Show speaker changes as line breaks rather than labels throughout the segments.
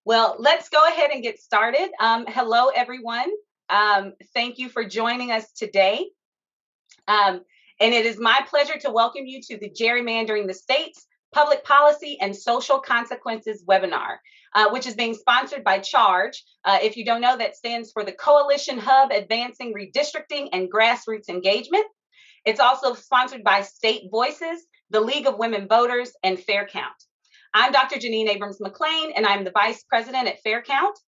Well, let's go ahead and get started. Hello, everyone. Thank you for joining us today. And it is my pleasure to welcome you to the Gerrymandering the States Public Policy and Social Consequences webinar, which is being sponsored by CHARGE. If you don't know, that stands for the Coalition Hub Advancing Redistricting and Grassroots Engagement. It's also sponsored by State Voices, the League of Women Voters, and Fair Count. I'm Dr. Janine Abrams-McClain, and I'm the Vice President at Fair Count.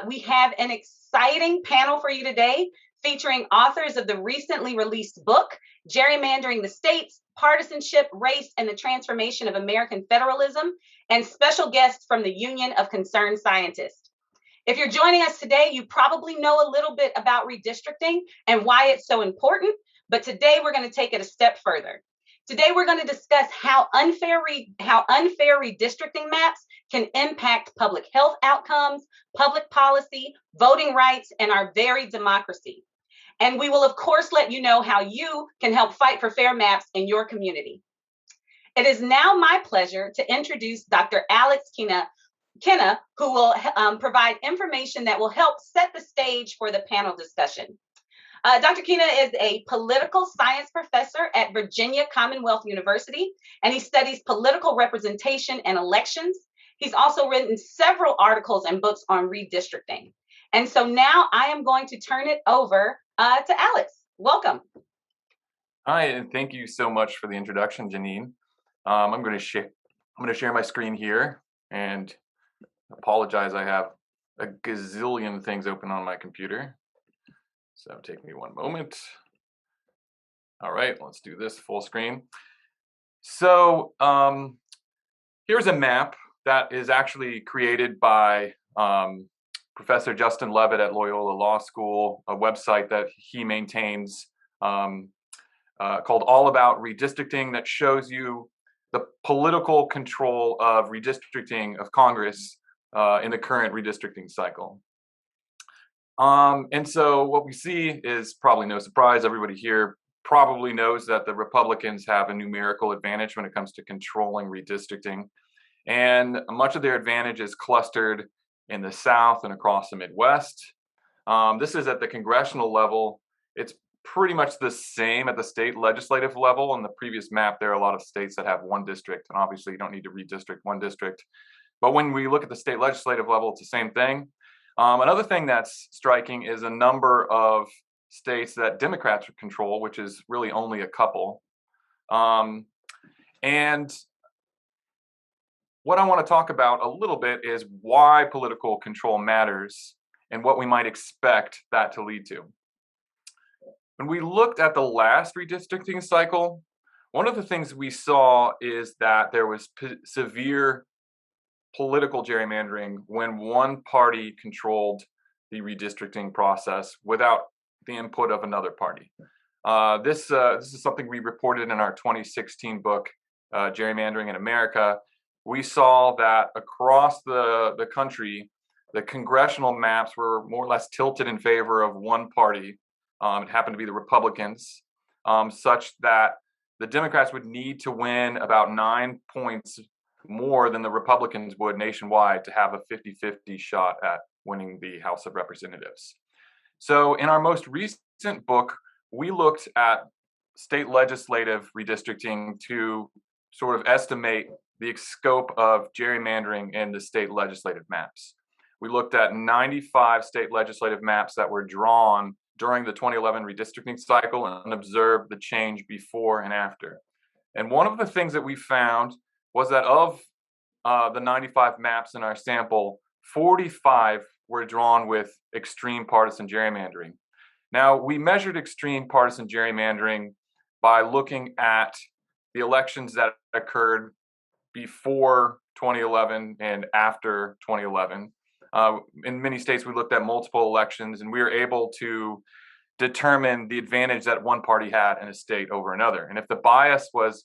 We have an exciting panel for you today featuring authors of the recently released book, Gerrymandering the States, Partisanship, Race, and the Transformation of American Federalism, and special guests from the Union of Concerned Scientists. If you're joining us today, you probably know a little bit about redistricting and why it's so important, but today we're going to take it a step further. Today, we're going to discuss how unfair redistricting maps can impact public health outcomes, public policy, voting rights, and our very democracy. And we will, of course, let you know how you can help fight for fair maps in your community. It is now my pleasure to introduce Dr. Alex Kenna, who will provide information that will help set the stage for the panel discussion. Dr. Kenna is a political science professor at Virginia Commonwealth University, and he studies political representation and elections. He's also written several articles and books on redistricting. And so now I am going to turn it over to Alex. Welcome.
Hi, and thank you so much for the introduction, Janine. I'm going to share my screen here and apologize. I have a gazillion things open on my computer. So take me one moment. All right, let's do this full screen. So here's a map that is actually created by Professor Justin Levitt at Loyola Law School, a website that he maintains called All About Redistricting, that shows you the political control of redistricting of Congress in the current redistricting cycle. And so what we see is probably no surprise. Everybody here probably knows that the Republicans have a numerical advantage when it comes to controlling redistricting. And much of their advantage is clustered in the South and across the Midwest. This is at the congressional level. It's pretty much the same at the state legislative level. In the previous map, there are a lot of states that have one district, and obviously you don't need to redistrict one district. But when we look at the state legislative level, it's the same thing. Another thing that's striking is a number of states that Democrats control, which is really only a couple. And what I want to talk about a little bit is why political control matters and what we might expect that to lead to. When we looked at the last redistricting cycle, one of the things we saw is that there was severe political gerrymandering when one party controlled the redistricting process without the input of another party. This is something we reported in our 2016 book, Gerrymandering in America. We saw that across the country, the congressional maps were more or less tilted in favor of one party. It happened to be the Republicans, such that the Democrats would need to win about 9 points more than the Republicans would nationwide to have a 50-50 shot at winning the House of Representatives. So in our most recent book, we looked at state legislative redistricting to sort of estimate the scope of gerrymandering in the state legislative maps. We looked at 95 state legislative maps that were drawn during the 2011 redistricting cycle and observed the change before and after. And one of the things that we found was that of the 95 maps in our sample, 45 were drawn with extreme partisan gerrymandering. Now, we measured extreme partisan gerrymandering by looking at the elections that occurred before 2011 and after 2011. In many states, we looked at multiple elections, and we were able to determine the advantage that one party had in a state over another. And if the bias was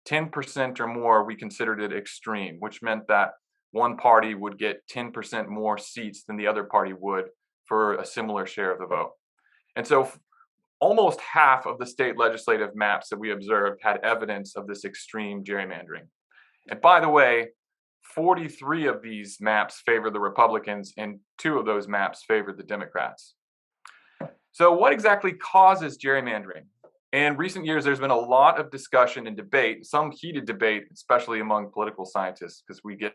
10% or more, we considered it extreme, which meant that one party would get 10% more seats than the other party would for a similar share of the vote. And so almost half of the state legislative maps that we observed had evidence of this extreme gerrymandering. And by the way, 43 of these maps favor the Republicans, and 2 of those maps favor the Democrats. So what exactly causes gerrymandering? In recent years, there's been a lot of discussion and debate, some heated debate, especially among political scientists, because we get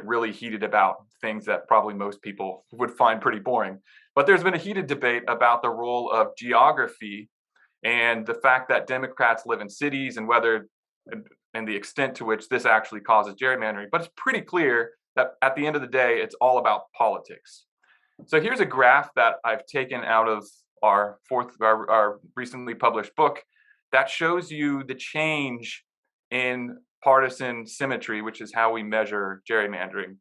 really heated about things that probably most people would find pretty boring. But there's been a heated debate about the role of geography and the fact that Democrats live in cities and whether and the extent to which this actually causes gerrymandering. But it's pretty clear that at the end of the day, it's all about politics. So here's a graph that I've taken out of our recently published book that shows you the change in partisan symmetry, which is how we measure gerrymandering,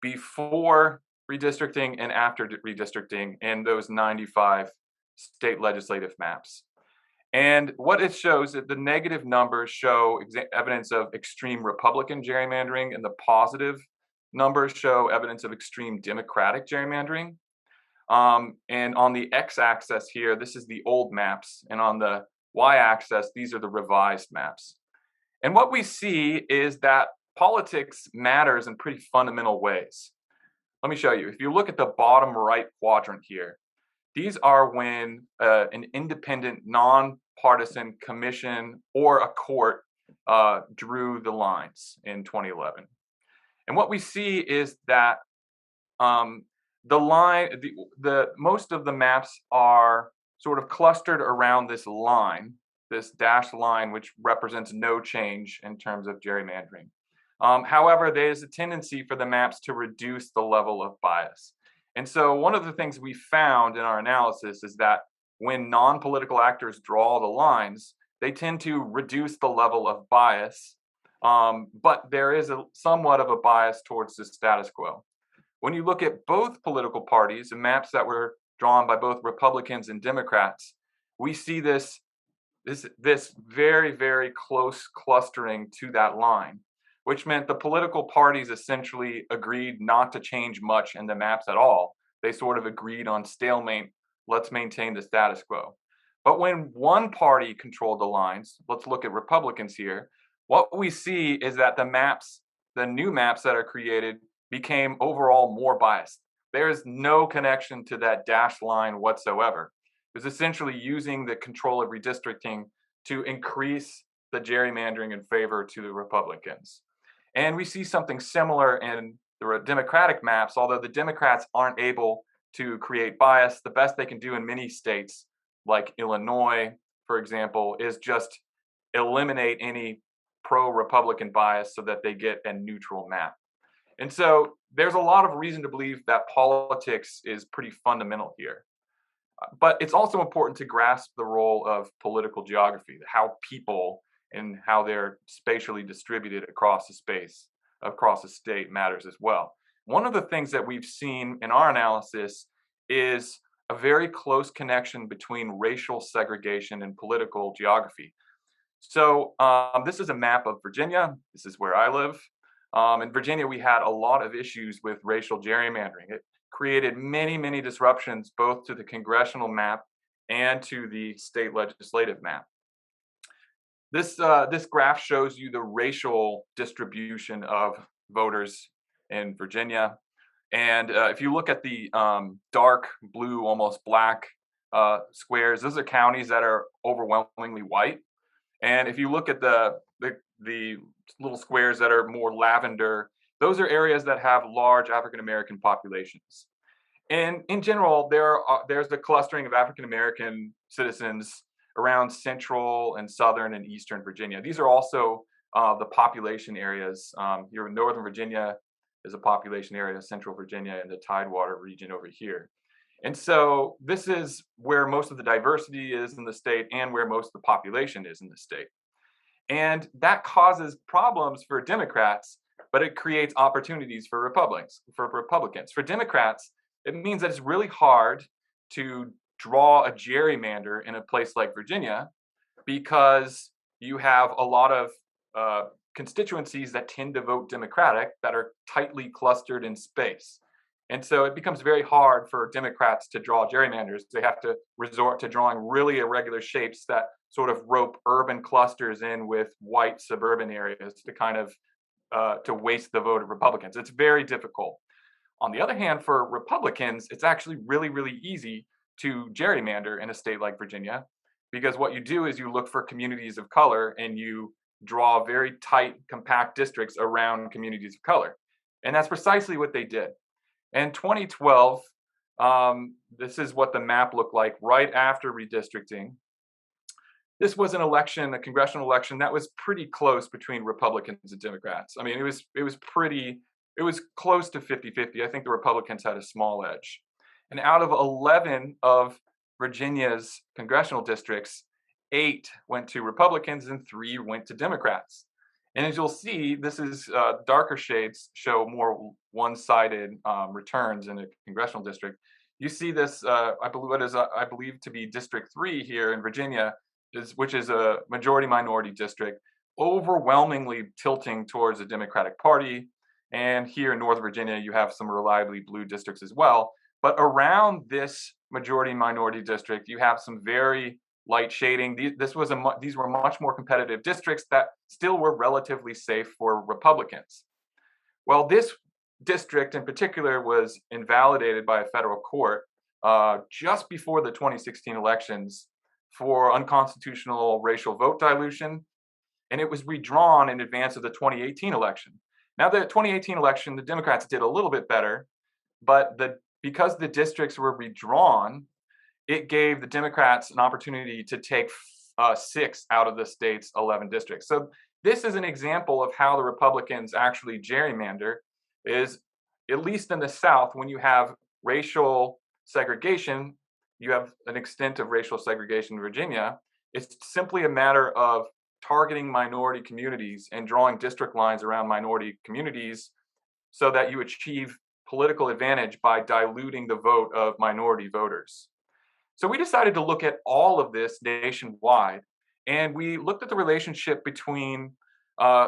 before redistricting and after redistricting in those 95 state legislative maps. And what it shows is the negative numbers show evidence of extreme Republican gerrymandering, and the positive numbers show evidence of extreme Democratic gerrymandering. And on the x-axis here, this is the old maps, and on the y-axis, these are the revised maps. And what we see is that politics matters in pretty fundamental ways. Let me show you. If you look at the bottom right quadrant here, these are when an independent, nonpartisan commission or a court drew the lines in 2011. And what we see is that most of the maps are sort of clustered around this line, this dashed line, which represents no change in terms of gerrymandering. However, there's a tendency for the maps to reduce the level of bias. And so one of the things we found in our analysis is that when non-political actors draw the lines, they tend to reduce the level of bias, but there is somewhat of a bias towards the status quo. When you look at both political parties and maps that were drawn by both Republicans and Democrats, we see this very, very close clustering to that line, which meant the political parties essentially agreed not to change much in the maps at all. They sort of agreed on stalemate, let's maintain the status quo. But when one party controlled the lines, let's look at Republicans here, what we see is that the new maps that are created became overall more biased. There is no connection to that dashed line whatsoever. It was essentially using the control of redistricting to increase the gerrymandering in favor to the Republicans. And we see something similar in the Democratic maps, although the Democrats aren't able to create bias. The best they can do in many states, like Illinois, for example, is just eliminate any pro-Republican bias so that they get a neutral map. And so there's a lot of reason to believe that politics is pretty fundamental here. But it's also important to grasp the role of political geography, how people and how they're spatially distributed across the space, across the state matters as well. One of the things that we've seen in our analysis is a very close connection between racial segregation and political geography. So this is a map of Virginia. This is where I live. In Virginia, we had a lot of issues with racial gerrymandering. It created many, many disruptions, both to the congressional map and to the state legislative map. This graph shows you the racial distribution of voters in Virginia. And if you look at the dark blue, almost black squares, those are counties that are overwhelmingly white. And if you look at the little squares that are more lavender, those are areas that have large African-American populations. And in general, there's the clustering of African-American citizens around central and southern and eastern Virginia. These are also the population areas. Here in Northern Virginia is a population area, Central Virginia, and the Tidewater region over here. And so this is where most of the diversity is in the state and where most of the population is in the state. And that causes problems for Democrats, but it creates opportunities for Republicans. For Democrats, it means that it's really hard to draw a gerrymander in a place like Virginia because you have a lot of constituencies that tend to vote Democratic that are tightly clustered in space. And so it becomes very hard for Democrats to draw gerrymanders. They have to resort to drawing really irregular shapes that sort of rope urban clusters in with white suburban areas to kind of to waste the vote of Republicans. It's very difficult. On the other hand, for Republicans, it's actually really, really easy to gerrymander in a state like Virginia, because what you do is you look for communities of color and you draw very tight, compact districts around communities of color. And that's precisely what they did. In 2012, this is what the map looked like right after redistricting. This was an election, a congressional election that was pretty close between Republicans and Democrats. I mean, it was close to 50-50. I think the Republicans had a small edge. And out of 11 of Virginia's congressional districts, 8 went to Republicans and 3 went to Democrats. And as you'll see, this is darker shades show more one-sided returns in a congressional district. You see this, I believe to be District 3 here in Virginia, which is a majority minority district, overwhelmingly tilting towards the Democratic Party. And here in Northern Virginia, you have some reliably blue districts as well. But around this majority minority district, you have some very light shading. These were much more competitive districts that still were relatively safe for Republicans. Well, this district in particular was invalidated by a federal court just before the 2016 elections for unconstitutional racial vote dilution, and it was redrawn in advance of the 2018 election. Now, the 2018 election, the Democrats did a little bit better, but because the districts were redrawn, it gave the Democrats an opportunity to take 6 out of the state's 11 districts. So this is an example of how the Republicans actually gerrymander, is at least in the South, when you have racial segregation, you have an extent of racial segregation in Virginia. It's simply a matter of targeting minority communities and drawing district lines around minority communities so that you achieve political advantage by diluting the vote of minority voters. So we decided to look at all of this nationwide, and we looked at the relationship between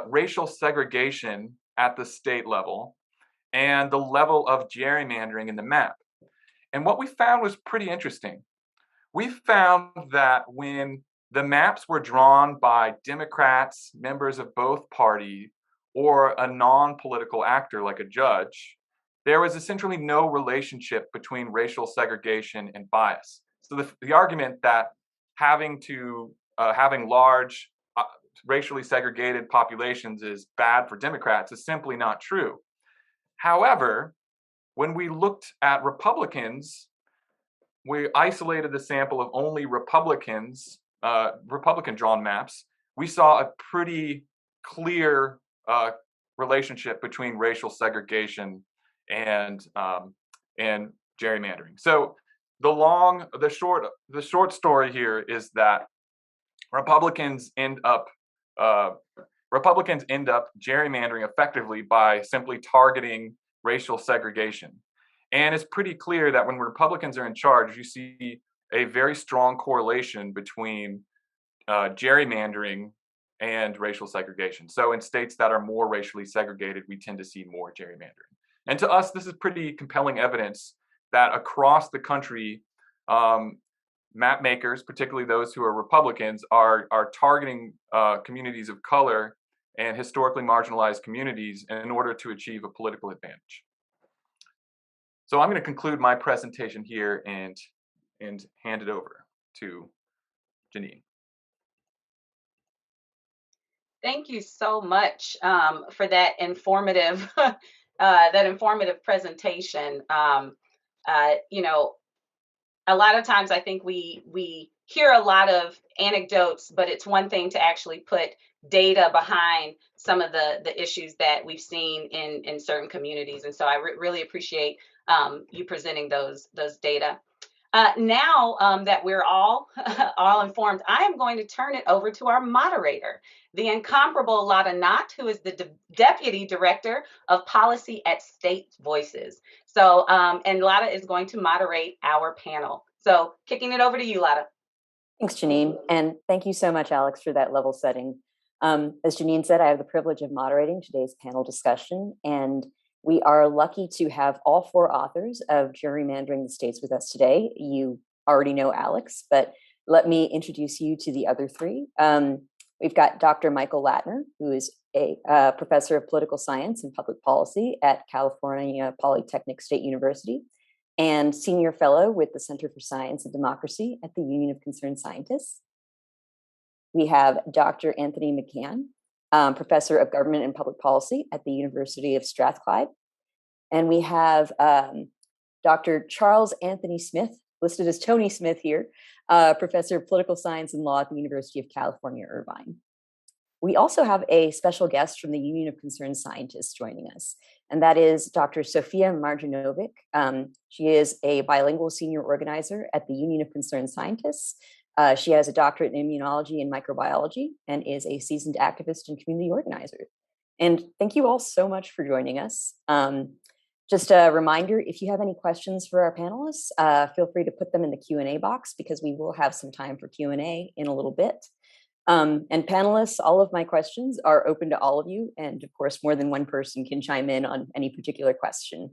racial segregation at the state level and the level of gerrymandering in the map. And what we found was pretty interesting. We found that when the maps were drawn by Democrats, members of both parties, or a non-political actor like a judge, there was essentially no relationship between racial segregation and bias. So the argument that having large racially segregated populations is bad for Democrats is simply not true. However, when we looked at Republicans, we isolated the sample of only Republicans, Republican-drawn maps. We saw a pretty clear relationship between racial segregation and gerrymandering. So the short story here is that Republicans end up gerrymandering effectively by simply targeting racial segregation. And it's pretty clear that when Republicans are in charge, you see a very strong correlation between gerrymandering and racial segregation. So in states that are more racially segregated, we tend to see more gerrymandering. And to us, this is pretty compelling evidence that across the country, map makers, particularly those who are Republicans, are targeting communities of color and historically marginalized communities in order to achieve a political advantage. So I'm going to conclude my presentation here and hand it over to Janine.
Thank you so much for that informative presentation. You know, a lot of times I think we hear a lot of anecdotes, but it's one thing to actually put data behind some of the issues that we've seen in certain communities. And so I really appreciate you presenting those data. Now that we're all informed, I am going to turn it over to our moderator, the incomparable Lada Knott, who is the Deputy Director of Policy at State Voices. So, and Lada is going to moderate our panel. So kicking it over to you, Lada.
Thanks, Janine. And thank you so much, Alex, for that level setting. As Janine said, I have the privilege of moderating today's panel discussion, and we are lucky to have all 4 authors of Gerrymandering the States with us today. You already know Alex, but let me introduce you to the other 3. We've got Dr. Michael Latner, who is a professor of political science and public policy at California Polytechnic State University, and senior fellow with the Center for Science and Democracy at the Union of Concerned Scientists. We have Dr. Anthony McCann, professor of government and public policy at the University of Strathclyde. And we have Dr. Charles Anthony Smith, listed as Tony Smith here, professor of political science and law at the University of California, Irvine. We also have a special guest from the Union of Concerned Scientists joining us, and that is Dr. Sophia Marjanovic. She is a bilingual senior organizer at the Union of Concerned Scientists. She has a doctorate in immunology and microbiology and is a seasoned activist and community organizer. And thank you all so much for joining us. Just a reminder, if you have any questions for our panelists, feel free to put them in the Q&A box because we will have some time for Q&A in a little bit. And panelists, all of my questions are open to all of you. And of course, more than one person can chime in on any particular question.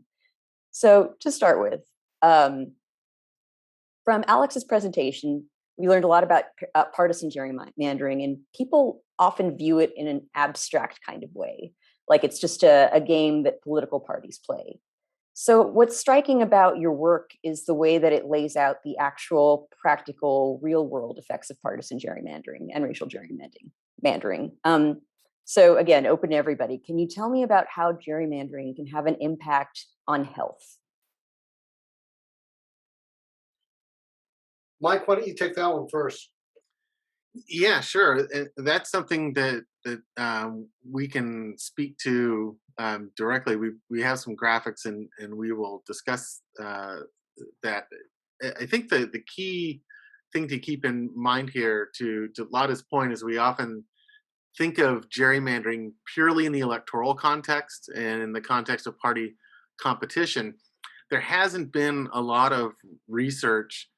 So to start with, from Alex's presentation, we learned a lot about partisan gerrymandering, and people often view it in an abstract kind of way, like it's just a game that political parties play. So what's striking about your work is the way that it lays out the actual practical real world effects of partisan gerrymandering and racial gerrymandering. So again, open to everybody. Can you tell me about how gerrymandering can have an impact on health?
Mike, why don't you take that one first?
Yeah, sure. That's something that we can speak to directly. We have some graphics, and we will discuss that. I think the key thing to keep in mind here, to Lada's point, is we often think of gerrymandering purely in the electoral context and in the context of party competition. There hasn't been a lot of research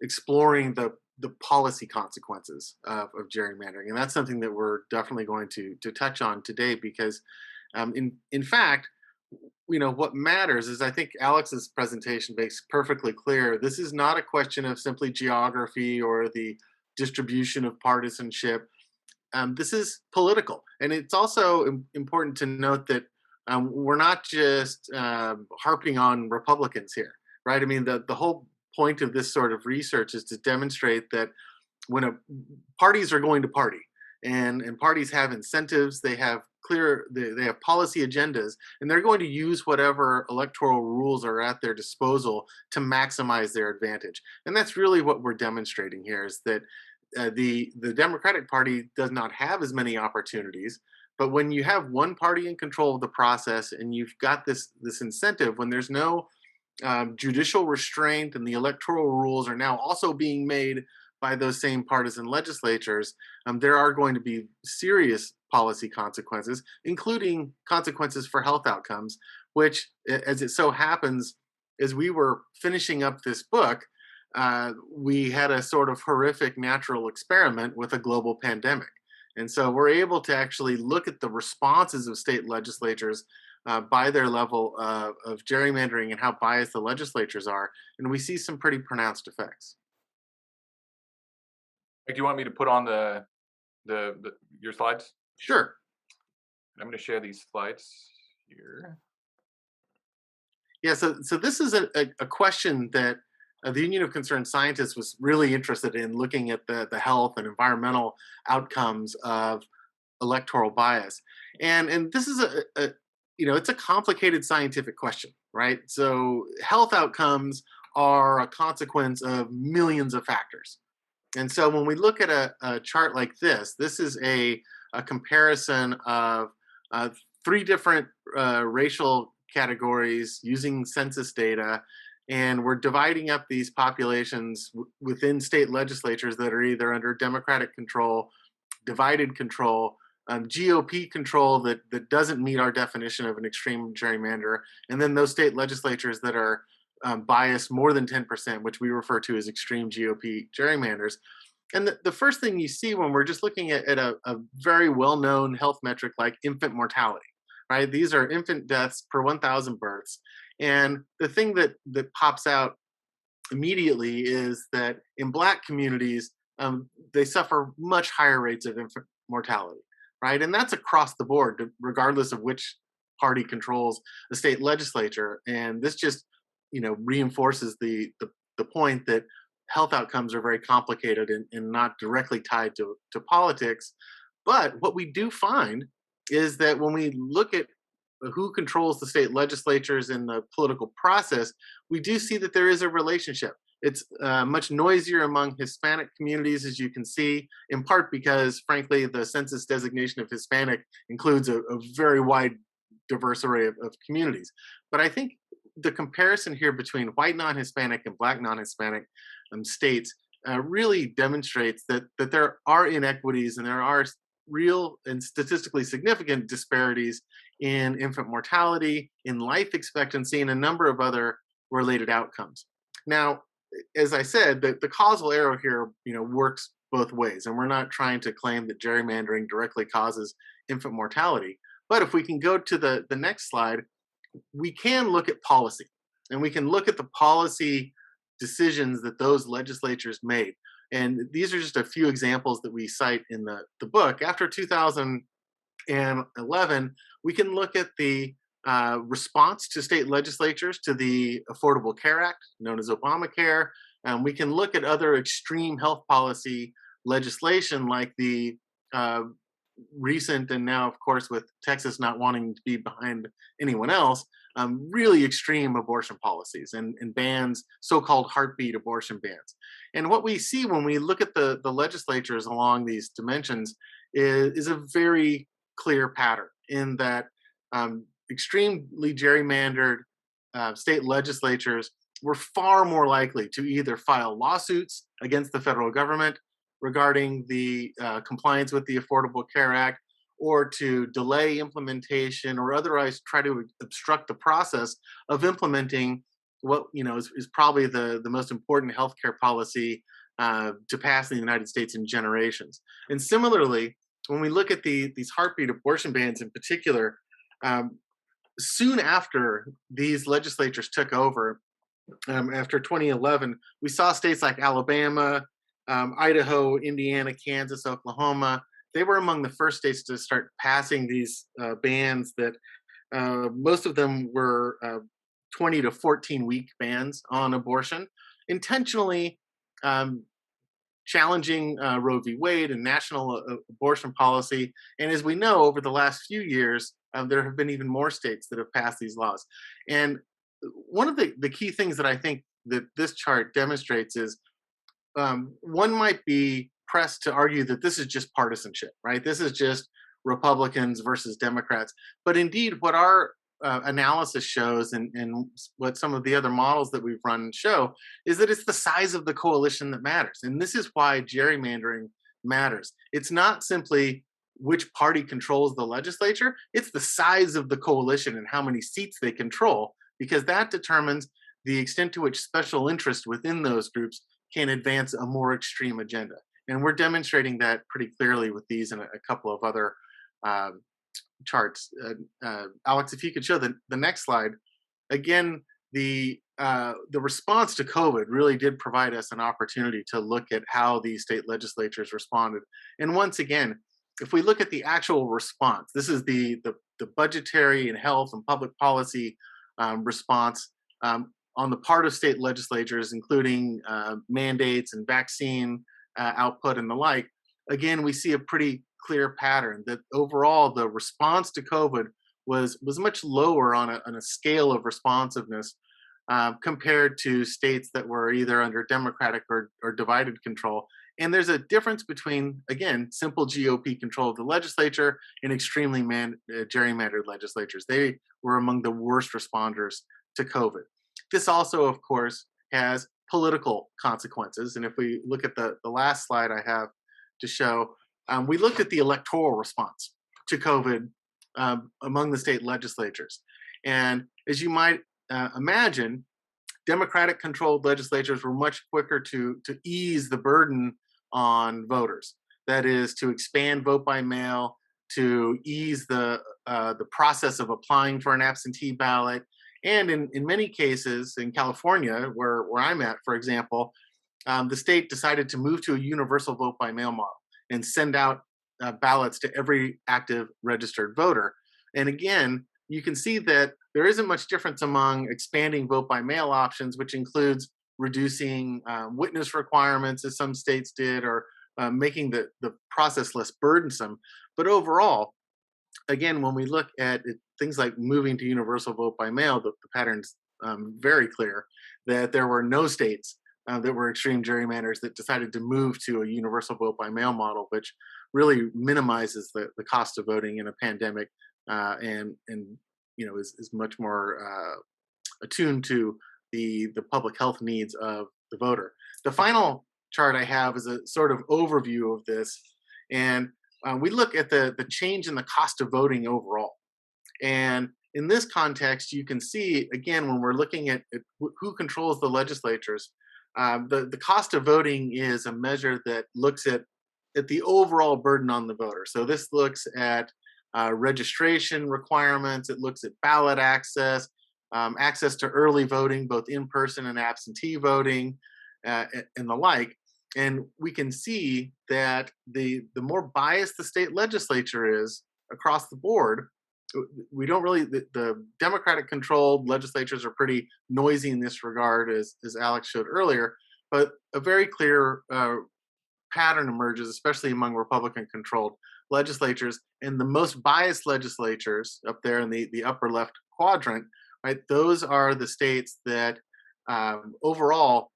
exploring the policy consequences of gerrymandering, and that's something that we're definitely going to touch on today, because in fact, what matters is, I think Alex's presentation makes perfectly clear, this is not a question of simply geography or the distribution of partisanship. This is political, and it's also important to note that we're not just harping on Republicans here, right? I mean, the whole point of this sort of research is to demonstrate that when parties are going to party, and parties have incentives, they have they have policy agendas, and they're going to use whatever electoral rules are at their disposal to maximize their advantage. And that's really what we're demonstrating here, is that the Democratic Party does not have as many opportunities. But when you have one party in control of the process, and you've got this incentive, when there's no judicial restraint, and the electoral rules are now also being made by those same partisan legislatures, there are going to be serious policy consequences, including consequences for health outcomes, which, as it so happens, as we were finishing up this book, we had a sort of horrific natural experiment with a global pandemic. And so we're able to actually look at the responses of state legislatures by their level of gerrymandering and how biased the legislatures are, and we see some pretty pronounced effects.
Do you want me to put on your slides?
Sure.
I'm going to share these slides here.
Yeah, so this is a question that the Union of Concerned Scientists was really interested in, looking at the health and environmental outcomes of electoral bias, and this is it's a complicated scientific question, right? So health outcomes are a consequence of millions of factors. And so when we look at a chart like this is a comparison of 3 different racial categories using census data, and we're dividing up these populations within state legislatures that are either under Democratic control, divided control, GOP control that doesn't meet our definition of an extreme gerrymander, and then those state legislatures that are biased more than 10%, which we refer to as extreme GOP gerrymanders. And the first thing you see when we're just looking at a very well-known health metric like infant mortality, right? These are infant deaths per 1,000 births. And the thing that pops out immediately is that in Black communities, they suffer much higher rates of infant mortality. right? And that's across the board, regardless of which party controls the state legislature. And this just, reinforces the point that health outcomes are very complicated and not directly tied to politics. But what we do find is that when we look at who controls the state legislatures in the political process, we do see that there is a relationship. It's much noisier among Hispanic communities, as you can see, in part because, frankly, the census designation of Hispanic includes a very wide, diverse array of communities. But I think the comparison here between white non-Hispanic and black non-Hispanic states really demonstrates that there are inequities and there are real and statistically significant disparities in infant mortality, in life expectancy, and a number of other related outcomes. Now, as I said, the causal arrow here, works both ways, and we're not trying to claim that gerrymandering directly causes infant mortality. But if we can go to the next slide, we can look at policy, and we can look at the policy decisions that those legislatures made. And these are just a few examples that we cite in the book. After 2011, we can look at the response to state legislatures to the Affordable Care Act, known as Obamacare. We can look at other extreme health policy legislation like the recent, and now, of course, with Texas not wanting to be behind anyone else, really extreme abortion policies and bans, so-called heartbeat abortion bans. And what we see when we look at the legislatures along these dimensions is a very clear pattern in that extremely gerrymandered state legislatures were far more likely to either file lawsuits against the federal government regarding the compliance with the Affordable Care Act, or to delay implementation or otherwise try to obstruct the process of implementing what is probably the most important healthcare policy to pass in the United States in generations. And similarly, when we look at these heartbeat abortion bans in particular, soon after these legislatures took over, after 2011, we saw states like Alabama, Idaho, Indiana, Kansas, Oklahoma. They were among the first states to start passing these bans that most of them were 20 to 14 week bans on abortion, intentionally challenging Roe v. Wade and national abortion policy. And as we know, over the last few years, there have been even more states that have passed these laws. And one of the key things that I think that this chart demonstrates is one might be pressed to argue that this is just partisanship, right? This is just Republicans versus Democrats. But indeed, what our analysis shows and what some of the other models that we've run show is that it's the size of the coalition that matters. And this is why gerrymandering matters. It's not simply which party controls the legislature, it's the size of the coalition and how many seats they control, because that determines the extent to which special interest within those groups can advance a more extreme agenda. And we're demonstrating that pretty clearly with these and a couple of other charts. Alex, if you could show the next slide. Again, the response to COVID really did provide us an opportunity to look at how these state legislatures responded. And once again, if we look at the actual response, this is the budgetary and health and public policy response on the part of state legislatures, including mandates and vaccine output and the like. Again, we see a pretty clear pattern that overall the response to COVID was much lower on a scale of responsiveness compared to states that were either under Democratic or divided control. And there's a difference between, again, simple GOP control of the legislature and extremely gerrymandered legislatures. They were among the worst responders to COVID. This also, of course, has political consequences. And if we look at the last slide I have to show, we looked at the electoral response to COVID among the state legislatures. And as you might imagine, Democratic controlled legislatures were much quicker to ease the burden on voters. That is, to expand vote by mail, to ease the process of applying for an absentee ballot. And in many cases, in California, where I'm at, for example, the state decided to move to a universal vote by mail model and send out ballots to every active registered voter. And again, you can see that there isn't much difference among expanding vote by mail options, which includes reducing witness requirements, as some states did, or making the process less burdensome. But overall, again, when we look at things like moving to universal vote by mail, the pattern's very clear that there were no states that were extreme gerrymanders that decided to move to a universal vote by mail model, which really minimizes the cost of voting in a pandemic and is much more attuned to the public health needs of the voter. The final chart I have is a sort of overview of this, and we look at the change in the cost of voting overall. And in this context, you can see, again, when we're looking at who controls the legislatures, the cost of voting is a measure that looks at the overall burden on the voter. So this looks at registration requirements, it looks at ballot access, access to early voting, both in-person and absentee voting, and the like. And we can see that the more biased the state legislature is across the board, we don't really, the Democratic controlled legislatures are pretty noisy in this regard, as Alex showed earlier, but a very clear pattern emerges, especially among Republican controlled legislatures. And the most biased legislatures up there in the upper left quadrant, right, those are the states that overall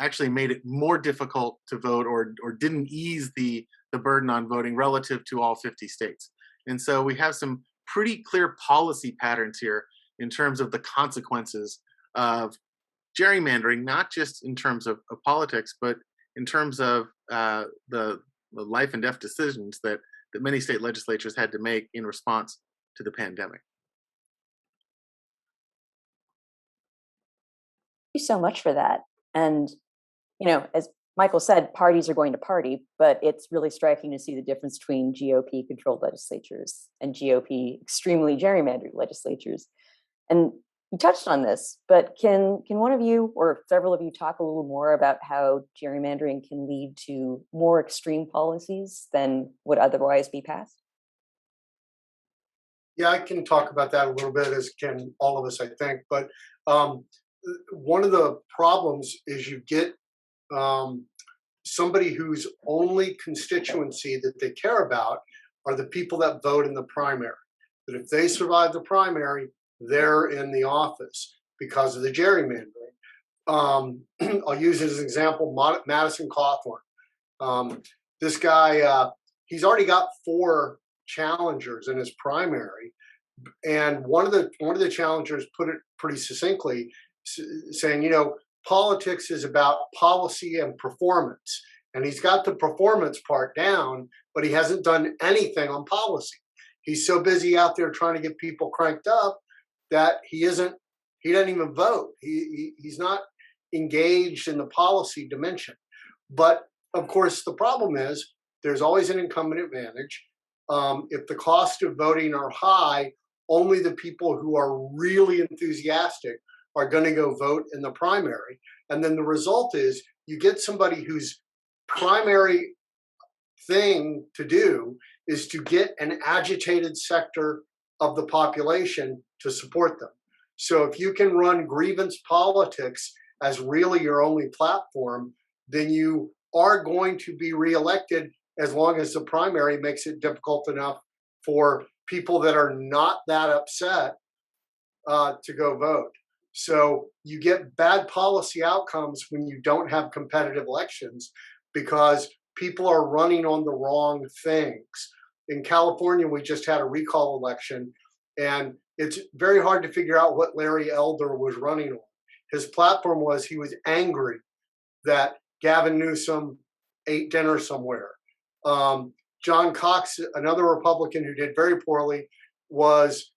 actually made it more difficult to vote or didn't ease the burden on voting relative to all 50 states. And so we have some pretty clear policy patterns here in terms of the consequences of gerrymandering, not just in terms of politics, but in terms of the life and death decisions that many state legislatures had to make in response to the pandemic.
Thank you so much for that. And, as Michael said, parties are going to party, but it's really striking to see the difference between GOP controlled legislatures and GOP extremely gerrymandered legislatures. And you touched on this, but can one of you or several of you talk a little more about how gerrymandering can lead to more extreme policies than would otherwise be passed?
Yeah, I can talk about that a little bit, as can all of us, I think. But one of the problems is you get somebody whose only constituency that they care about are the people that vote in the primary. That if they survive the primary, they're in the office because of the gerrymandering. I'll use as an example Madison Cawthorn. This guy, he's already got 4 challengers in his primary, and one of the challengers put it pretty succinctly, saying, politics is about policy and performance. And he's got the performance part down, but he hasn't done anything on policy. He's so busy out there trying to get people cranked up that he doesn't even vote. He's not engaged in the policy dimension. But of course, the problem is there's always an incumbent advantage. If the cost of voting are high, only the people who are really enthusiastic are going to go vote in the primary. And then the result is you get somebody whose primary thing to do is to get an agitated sector of the population to support them. So if you can run grievance politics as really your only platform, then you are going to be reelected as long as the primary makes it difficult enough for people that are not that upset to go vote. So you get bad policy outcomes when you don't have competitive elections because people are running on the wrong things. In California, we just had a recall election, and it's very hard to figure out what Larry Elder was running on. His platform was he was angry that Gavin Newsom ate dinner somewhere. John Cox, another Republican who did very poorly, was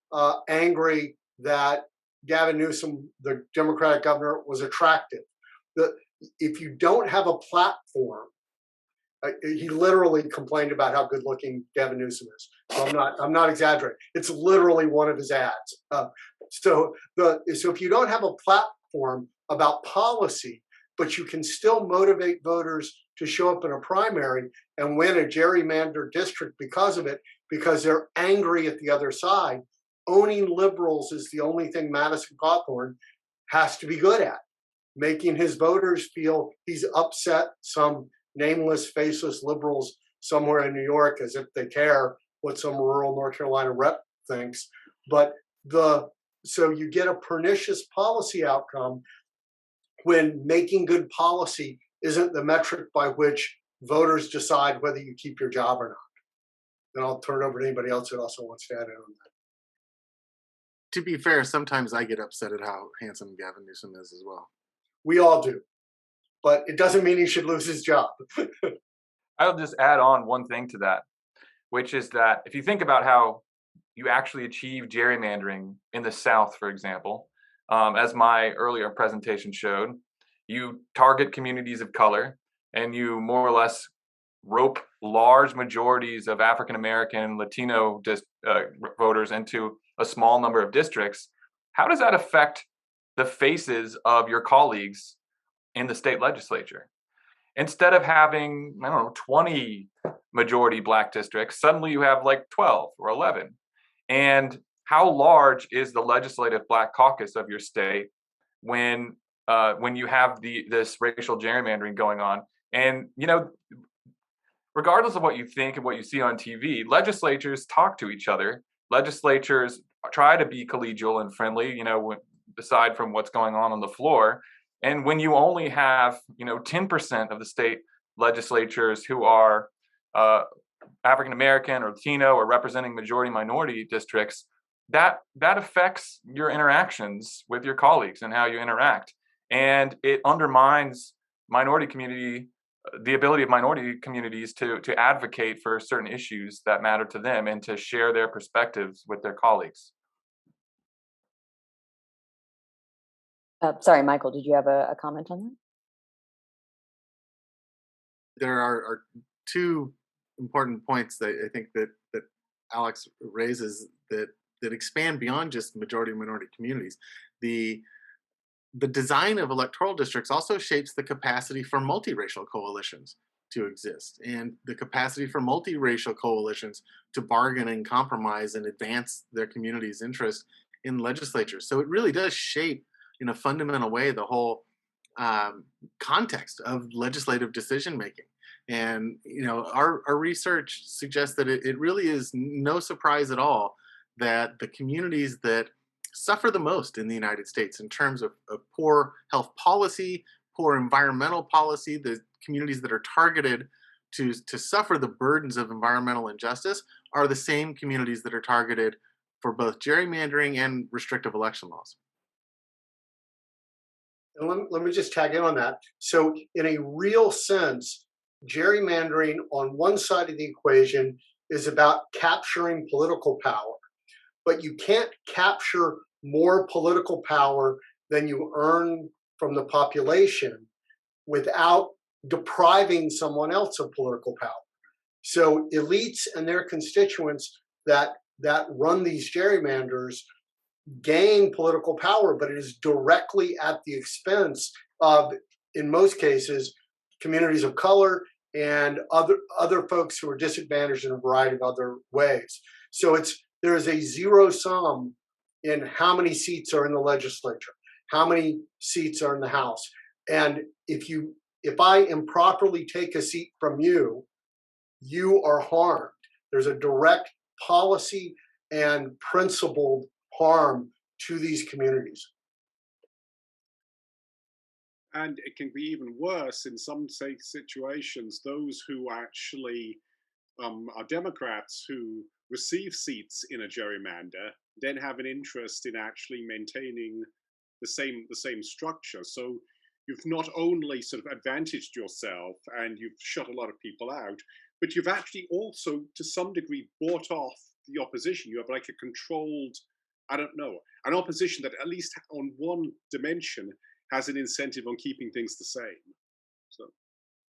angry that Gavin Newsom, the Democratic governor, was attractive. If you don't have a platform, he literally complained about how good looking Gavin Newsom is. So I'm not exaggerating. It's literally one of his ads. So if you don't have a platform about policy, but you can still motivate voters to show up in a primary and win a gerrymandered district because of it, because they're angry at the other side. Owning liberals is the only thing Madison Cawthorn has to be good at, making his voters feel he's upset some nameless, faceless liberals somewhere in New York, as if they care what some rural North Carolina rep thinks. But so you get a pernicious policy outcome when making good policy isn't the metric by which voters decide whether you keep your job or not. And I'll turn it over to anybody else that also wants to add in on that.
To be fair, sometimes I get upset at how handsome Gavin Newsom is as well.
We all do, but it doesn't mean he should lose his job.
I'll just add on one thing to that, which is that if you think about how you actually achieve gerrymandering in the South, for example, as my earlier presentation showed, you target communities of color and you more or less rope large majorities of African American and Latino voters into a small number of districts. How does that affect the faces of your colleagues in the state legislature? Instead of having, 20 majority Black districts, suddenly you have like 12 or 11. And how large is the legislative Black caucus of your state when you have this racial gerrymandering going on? And, regardless of what you think and what you see on TV, legislatures talk to each other. Legislatures try to be collegial and friendly, aside from what's going on the floor. And when you only have, 10% of the state legislatures who are African American or Latino or representing majority minority districts, that affects your interactions with your colleagues and how you interact. And it undermines the ability of minority communities to advocate for certain issues that matter to them and to share their perspectives with their colleagues.
Sorry, Michael, did you have a comment on that?
There are two important points that I think that Alex raises that expand beyond just majority and minority communities. The design of electoral districts also shapes the capacity for multiracial coalitions to exist and the capacity for multiracial coalitions to bargain and compromise and advance their community's interest in legislatures. So it really does shape in a fundamental way the whole context of legislative decision making. And our research suggests that it really is no surprise at all that the communities that suffer the most in the United States in terms of poor health policy, poor environmental policy, the communities that are targeted to suffer the burdens of environmental injustice are the same communities that are targeted for both gerrymandering and restrictive election laws.
And let me just tag in on that. So in a real sense, gerrymandering on one side of the equation is about capturing political power, but you can't capture more political power than you earn from the population without depriving someone else of political power. So elites and their constituents that run these gerrymanders gain political power, but it is directly at the expense of, in most cases, communities of color and other folks who are disadvantaged in a variety of other ways. So there is a zero sum in how many seats are in the legislature, how many seats are in the House. And if I improperly take a seat from you, you are harmed. There's a direct policy and principled harm to these communities.
And it can be even worse in some situations. Those who actually are Democrats who receive seats in a gerrymander then have an interest in actually maintaining the same structure. So you've not only sort of advantaged yourself and you've shut a lot of people out, but you've actually also, to some degree, bought off the opposition. You have like a controlled, an opposition that at least on one dimension has an incentive on keeping things the same. So,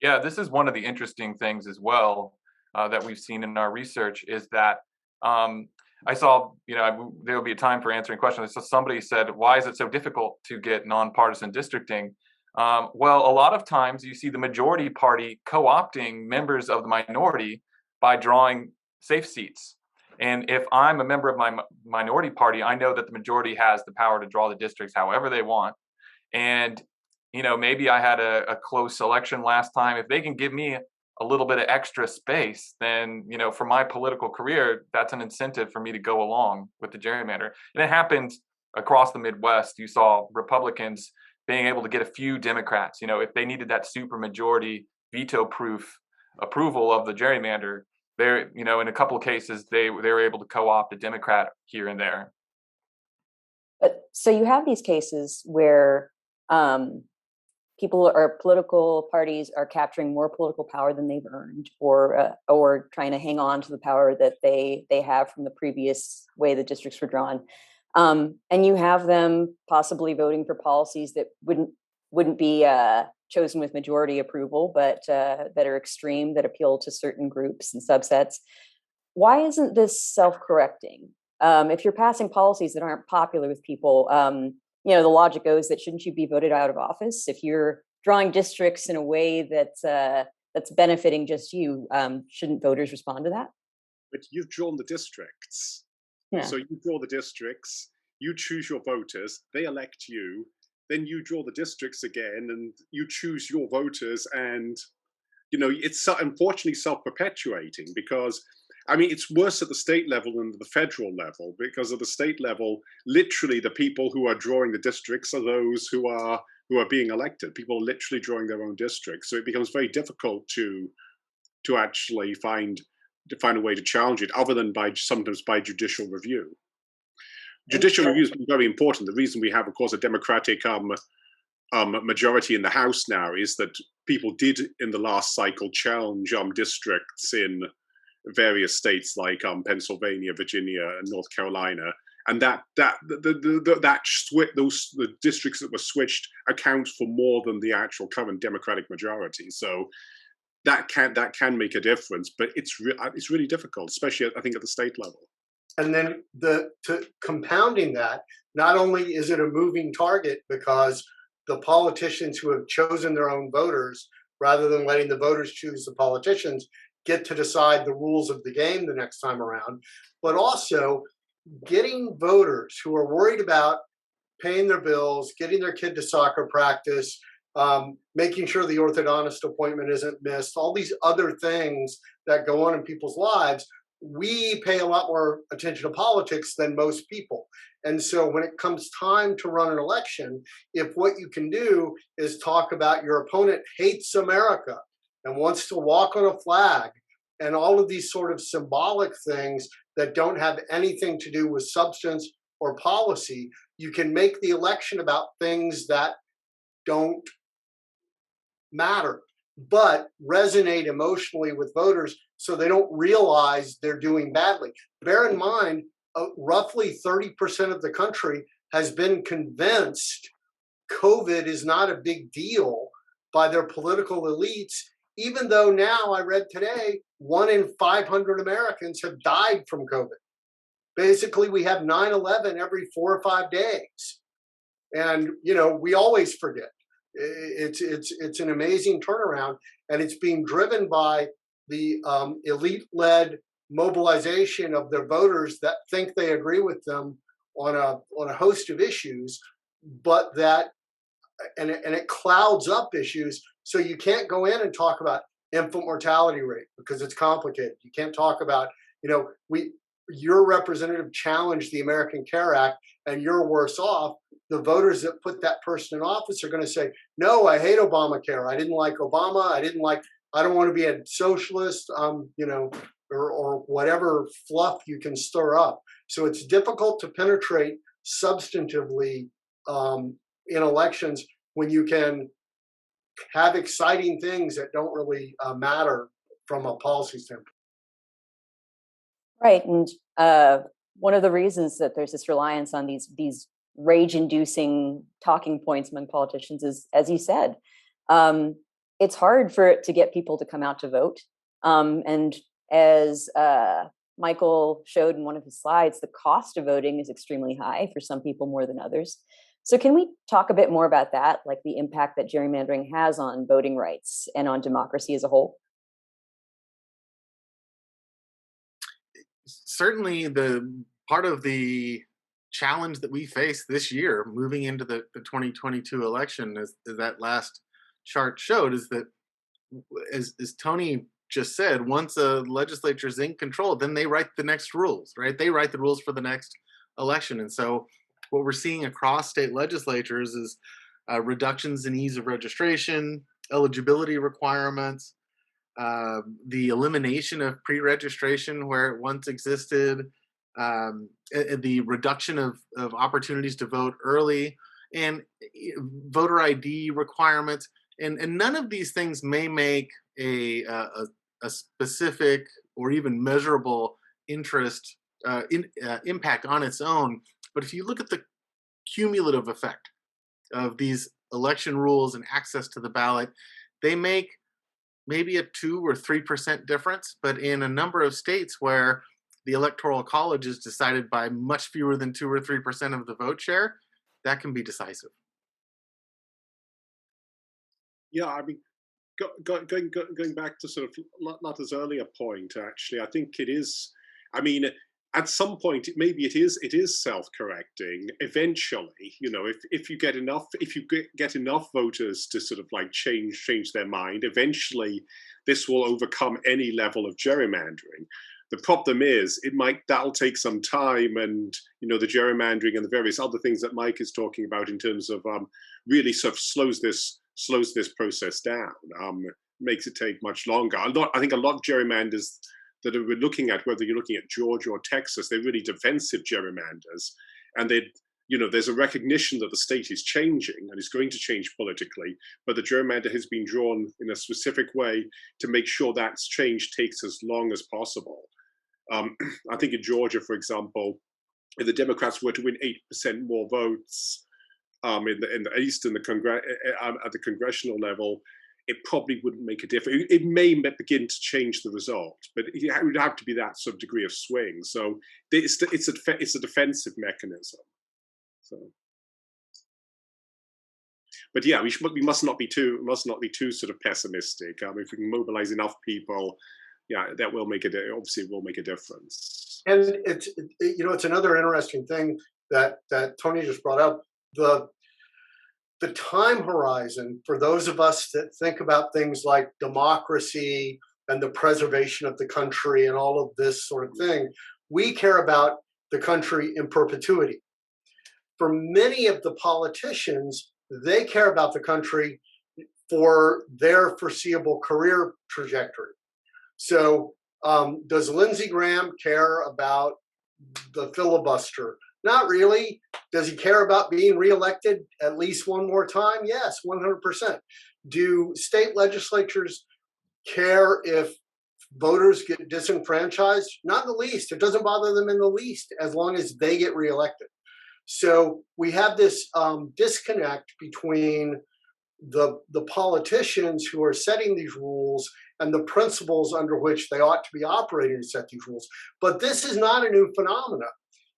yeah, this is one of the interesting things as well that we've seen in our research is that I saw, there will be a time for answering questions. So somebody said, why is it so difficult to get nonpartisan districting? Well, a lot of times you see the majority party co-opting members of the minority by drawing safe seats. And if I'm a member of my minority party, I know that the majority has the power to draw the districts however they want. And, maybe I had a close election last time. If they can give me a little bit of extra space, then, for my political career, that's an incentive for me to go along with the gerrymander. And it happened across the Midwest. You saw Republicans being able to get a few Democrats, if they needed that super majority veto-proof approval of the gerrymander, they're, in a couple of cases, they were able to co-opt a Democrat here and there.
But so you have these cases where people or political parties are capturing more political power than they've earned, or trying to hang on to the power that they have from the previous way the districts were drawn. And you have them possibly voting for policies that wouldn't be chosen with majority approval, but that are extreme, that appeal to certain groups and subsets. Why isn't this self-correcting? If you're passing policies that aren't popular with people, the logic goes that shouldn't you be voted out of office? If you're drawing districts in a way that's benefiting just you, shouldn't voters respond to that?
But you've drawn the districts.
Yeah.
So you draw the districts, you choose your voters, they elect you, then you draw the districts again and you choose your voters, and it's unfortunately self-perpetuating, because it's worse at the state level than the federal level, because at the state level, literally the people who are drawing the districts are those who are being elected. People are literally drawing their own districts, so it becomes very difficult to actually find a way to challenge it, other than sometimes by judicial review. Judicial review has been very important. The reason we have, of course, a Democratic majority in the House now is that people did in the last cycle challenge districts in various states like Pennsylvania, Virginia, and North Carolina, and the districts that were switched account for more than the actual current Democratic majority. So that can make a difference, but it's really difficult, especially I think at the state level.
And then compounding that, not only is it a moving target because the politicians who have chosen their own voters, rather than letting the voters choose the politicians, get to decide the rules of the game the next time around, but also getting voters who are worried about paying their bills, getting their kid to soccer practice, making sure the orthodontist appointment isn't missed, all these other things that go on in people's lives. We pay a lot more attention to politics than most people. And so when it comes time to run an election, if what you can do is talk about your opponent hates America and wants to walk on a flag and all of these sort of symbolic things that don't have anything to do with substance or policy, you can make the election about things that don't matter, but resonate emotionally with voters so they don't realize they're doing badly. Bear in mind, roughly 30% of the country has been convinced COVID is not a big deal by their political elites, even though now I read today, 1 in 500 Americans have died from COVID. Basically, we have 9/11 every 4 or 5 days. And, we always forget. It's an amazing turnaround, and it's being driven by the elite-led mobilization of their voters that think they agree with them on a host of issues, but and it clouds up issues. So you can't go in and talk about infant mortality rate because it's complicated. You can't talk about, your representative challenged the American Care Act and you're worse off. The voters that put that person in office are going to say, no, I hate Obamacare. I didn't like Obama. I don't want to be a socialist, or whatever fluff you can stir up. So it's difficult to penetrate substantively in elections when you can have exciting things that don't really matter from a policy standpoint.
Right, and one of the reasons that there's this reliance on these rage-inducing talking points among politicians is, as you said, it's hard to get people to come out to vote. And as Michael showed in one of his slides, the cost of voting is extremely high for some people more than others. So can we talk a bit more about that, like the impact that gerrymandering has on voting rights and on democracy as a whole?
Certainly, the part of the challenge that we face this year, moving into the 2022 election, as that last chart showed, is that, as Tony just said, once a legislature is in control, then they write the next rules, right? They write the rules for the next election. And so what we're seeing across state legislatures is reductions in ease of registration, eligibility requirements, the elimination of pre-registration where it once existed, the reduction of opportunities to vote early, and voter ID requirements. And none of these things may make a specific or even measurable impact on its own. But if you look at the cumulative effect of these election rules and access to the ballot, they make maybe a 2 or 3% difference. But in a number of states where the Electoral College is decided by much fewer than 2 or 3% of the vote share, that can be decisive.
Yeah, I mean, going back to sort of Lotta's earlier point, actually, I think it is. I mean, at some point, maybe it is self-correcting. Eventually, you know, if you get enough voters to sort of like change their mind, eventually, this will overcome any level of gerrymandering. The problem is, that'll take some time, and you know, the gerrymandering and the various other things that Mike is talking about in terms of really sort of slows this process down, makes it take much longer. I think a lot of gerrymanders that we're looking at, whether you're looking at Georgia or Texas, they're really defensive gerrymanders, and there's a recognition that the state is changing and is going to change politically, but the gerrymander has been drawn in a specific way to make sure that change takes as long as possible. I think in Georgia, for example, if the Democrats were to win 8% more votes in the East at the congressional level, it probably wouldn't make a difference. It may begin to change the result, but it would have to be that sort of degree of swing. So it's a defensive mechanism. So, but yeah, we must not be too sort of pessimistic. If we can mobilize enough people, yeah, that will make obviously it will make a difference.
And it's another interesting thing that Tony just brought up. The time horizon for those of us that think about things like democracy and the preservation of the country and all of this sort of thing, we care about the country in perpetuity. For many of the politicians, they care about the country for their foreseeable career trajectory. So does Lindsey Graham care about the filibuster? Not really. Does he care about being reelected at least one more time? Yes, 100%. Do state legislatures care if voters get disenfranchised? Not in the least. It doesn't bother them in the least as long as they get reelected. So we have this disconnect between the politicians who are setting these rules and the principles under which they ought to be operating to set these rules. But this is not a new phenomenon.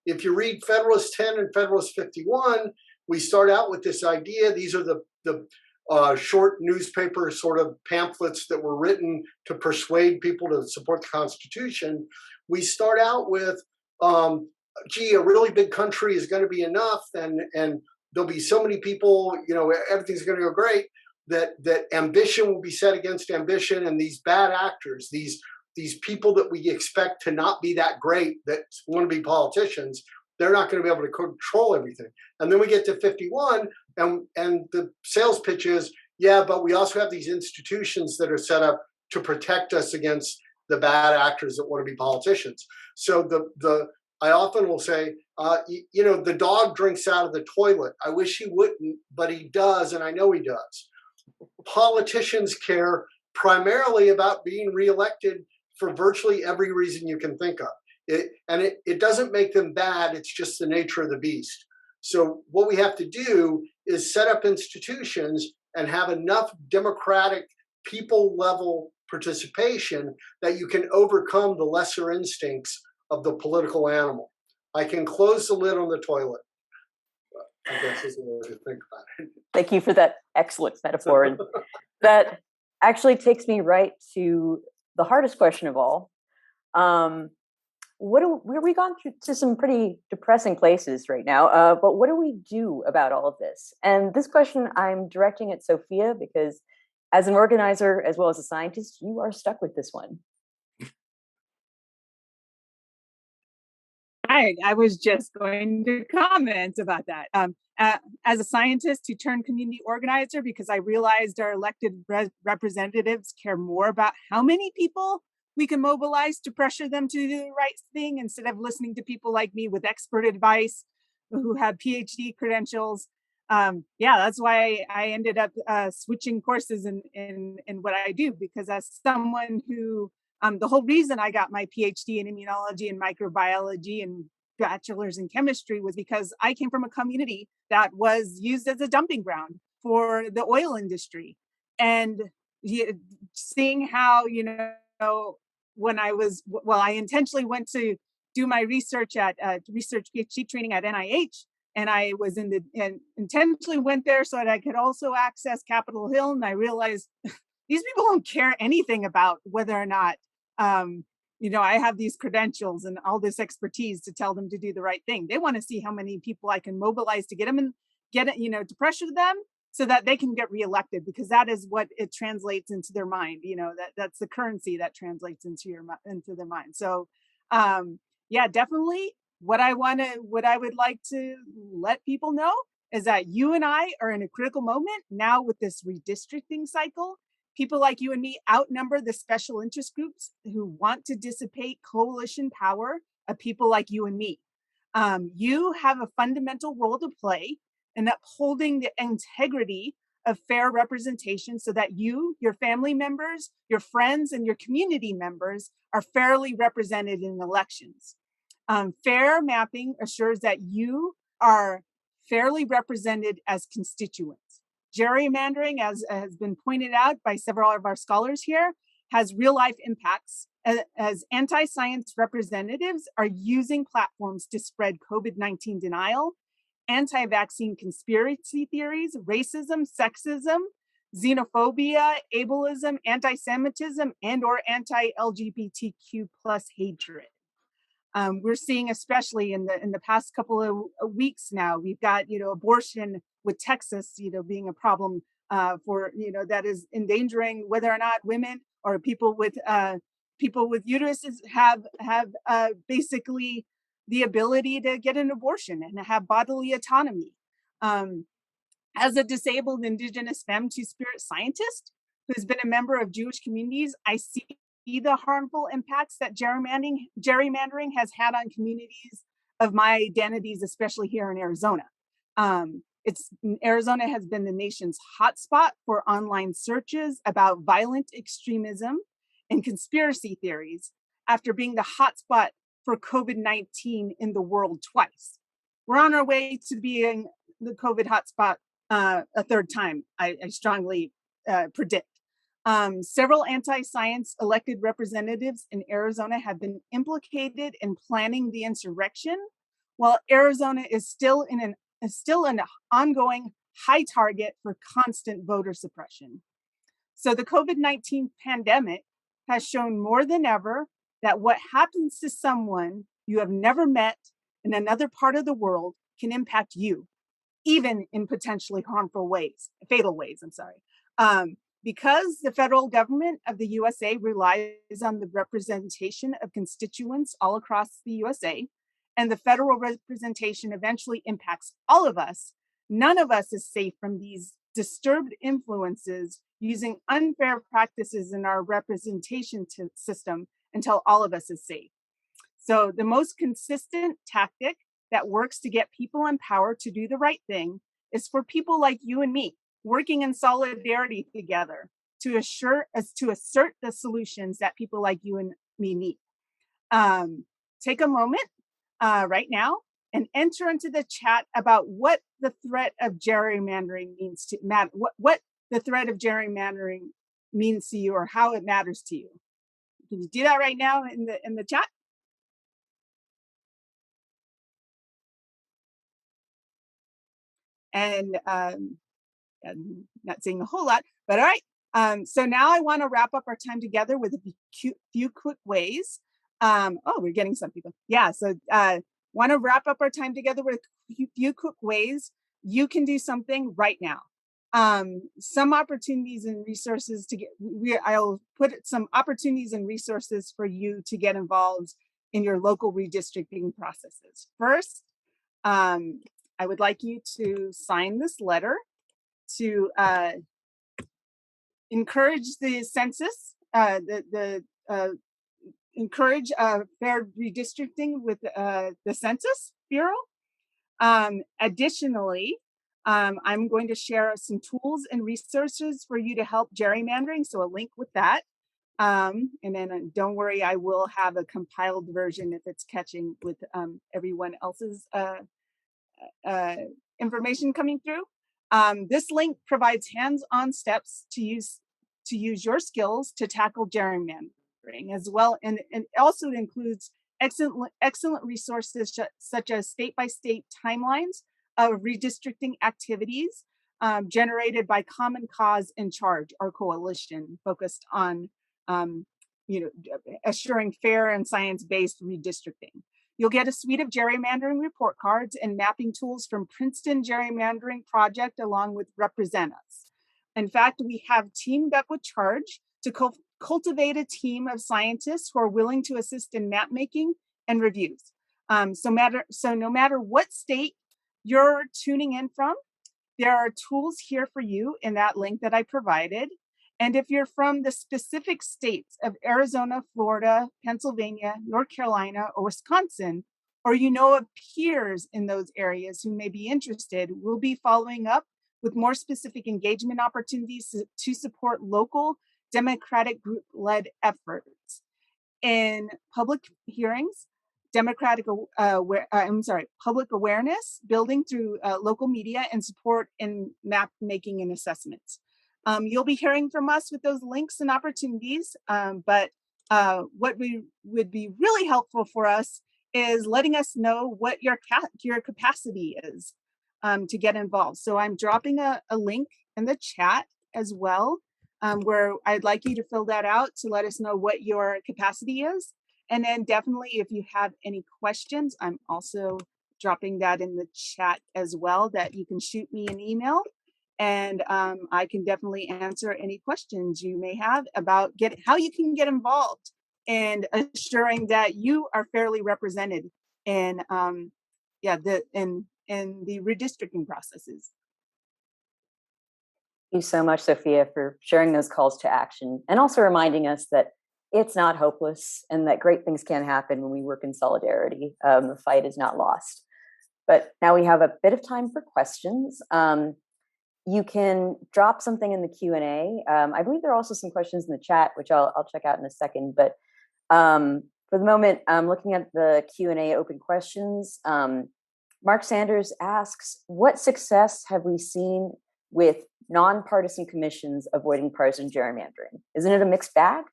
If you read Federalist 10 and Federalist 51, we start out with this idea. These are the short newspaper sort of pamphlets that were written to persuade people to support the Constitution. We start out with, gee, a really big country is going to be enough, and there'll be so many people, you know, everything's going to go great, that ambition will be set against ambition, and these bad actors, these people that we expect to not be that great, that want to be politicians, they're not going to be able to control everything. And then we get to 51, and the sales pitch is, yeah, but we also have these institutions that are set up to protect us against the bad actors that want to be politicians. So I often will say, you know, the dog drinks out of the toilet. I wish he wouldn't, but he does, and I know he does. Politicians care primarily about being reelected for virtually every reason you can think of. It doesn't make them bad, it's just the nature of the beast. So what we have to do is set up institutions and have enough democratic people-level participation that you can overcome the lesser instincts of the political animal. I can close the lid on the toilet. I guess is the way to think about it.
Thank you for that excellent metaphor. And that actually takes me right to the hardest question of all. We've gone through to some pretty depressing places right now, but what do we do about all of this? And this question I'm directing at Sophia, because as an organizer, as well as a scientist, you are stuck with this one.
I was just going to comment about that. As a scientist who turned community organizer, because I realized our elected representatives care more about how many people we can mobilize to pressure them to do the right thing instead of listening to people like me with expert advice who have PhD credentials. That's why I ended up switching courses in what I do, because as someone who the whole reason I got my PhD in immunology and microbiology and bachelor's in chemistry was because I came from a community that was used as a dumping ground for the oil industry. And seeing how, when I intentionally went to do my research at research PhD training at NIH, and I was and intentionally went there so that I could also access Capitol Hill. And I realized these people don't care anything about whether or not I have these credentials and all this expertise to tell them to do the right thing. They want to see how many people I can mobilize to get them and get it, to pressure them so that they can get reelected, because that is what it translates into their mind. That's the currency that translates into their mind. So, definitely what I would like to let people know is that you and I are in a critical moment now with this redistricting cycle. People like you and me outnumber the special interest groups who want to dissipate coalition power of people like you and me. You have a fundamental role to play in upholding the integrity of fair representation so that you, your family members, your friends, and your community members are fairly represented in elections. Fair mapping assures that you are fairly represented as constituents. Gerrymandering, as has been pointed out by several of our scholars here, has real life impacts as anti-science representatives are using platforms to spread COVID-19 denial, anti-vaccine conspiracy theories, racism, sexism, xenophobia, ableism, anti-Semitism, and or anti-LGBTQ plus hatred. We're seeing, especially in the past couple of weeks now, we've got abortion with Texas being a problem for that is endangering whether or not women or people with uteruses have basically the ability to get an abortion and have bodily autonomy. As a disabled Indigenous femme two-spirit scientist who's been a member of Jewish communities, I see the harmful impacts that gerrymandering has had on communities of my identities, especially here in Arizona. Arizona has been the nation's hotspot for online searches about violent extremism and conspiracy theories after being the hotspot for COVID-19 in the world twice. We're on our way to being the COVID hotspot a third time, I strongly predict. Several anti-science elected representatives in Arizona have been implicated in planning the insurrection, while Arizona is still an ongoing high target for constant voter suppression. So the COVID-19 pandemic has shown more than ever that what happens to someone you have never met in another part of the world can impact you, even in potentially fatal ways, because the federal government of the USA relies on the representation of constituents all across the USA, and the federal representation eventually impacts all of us, none of us is safe from these disturbed influences using unfair practices in our representation system until all of us is safe. So the most consistent tactic that works to get people in power to do the right thing is for people like you and me working in solidarity together to assert the solutions that people like you and me need. Take a moment right now and enter into the chat about what the threat of gerrymandering means to what the threat of gerrymandering means to you or how it matters to you. Can you do that right now in the chat? And I'm not saying a whole lot, but all right. So now I want to wrap up our time together with a few quick ways. We're getting some people. Yeah, so want to wrap up our time together with a few quick ways you can do something right now. Some opportunities and resources to get, I'll put some opportunities and resources for you to get involved in your local redistricting processes. First, I would like you to sign this letter to encourage the census, encourage fair redistricting with the Census Bureau. Additionally, I'm going to share some tools and resources for you to help gerrymandering, so a link with that. And then don't worry, I will have a compiled version if it's catching with everyone else's information coming through. This link provides hands-on steps to use your skills to tackle gerrymandering as well, and also it includes excellent resources such as state-by-state timelines of redistricting activities generated by Common Cause in Charge, our coalition focused on assuring fair and science-based redistricting. You'll get a suite of gerrymandering report cards and mapping tools from Princeton Gerrymandering Project along with Represent Us. In fact, we have teamed up with Charge to cultivate a team of scientists who are willing to assist in map making and reviews. So no matter what state you're tuning in from, there are tools here for you in that link that I provided. And if you're from the specific states of Arizona, Florida, Pennsylvania, North Carolina, or Wisconsin, or you know of peers in those areas who may be interested, we'll be following up with more specific engagement opportunities to support local Democratic group-led efforts. In public hearings, public awareness building through local media and support in map making and assessments. You'll be hearing from us with those links and opportunities, but what would be really helpful for us is letting us know what your capacity is to get involved. So I'm dropping a link in the chat as well, where I'd like you to fill that out to let us know what your capacity is. And then definitely if you have any questions, I'm also dropping that in the chat as well, that you can shoot me an email. And I can definitely answer any questions you may have about how you can get involved and assuring that you are fairly represented in the redistricting processes.
Thank you so much, Sophia, for sharing those calls to action and also reminding us that it's not hopeless and that great things can happen when we work in solidarity. The fight is not lost. But now we have a bit of time for questions. You can drop something in the Q&A. I believe there are also some questions in the chat, which I'll check out in a second. But for the moment, I'm looking at the Q&A open questions. Mark Sanders asks, what success have we seen with nonpartisan commissions avoiding partisan gerrymandering? Isn't it a mixed bag?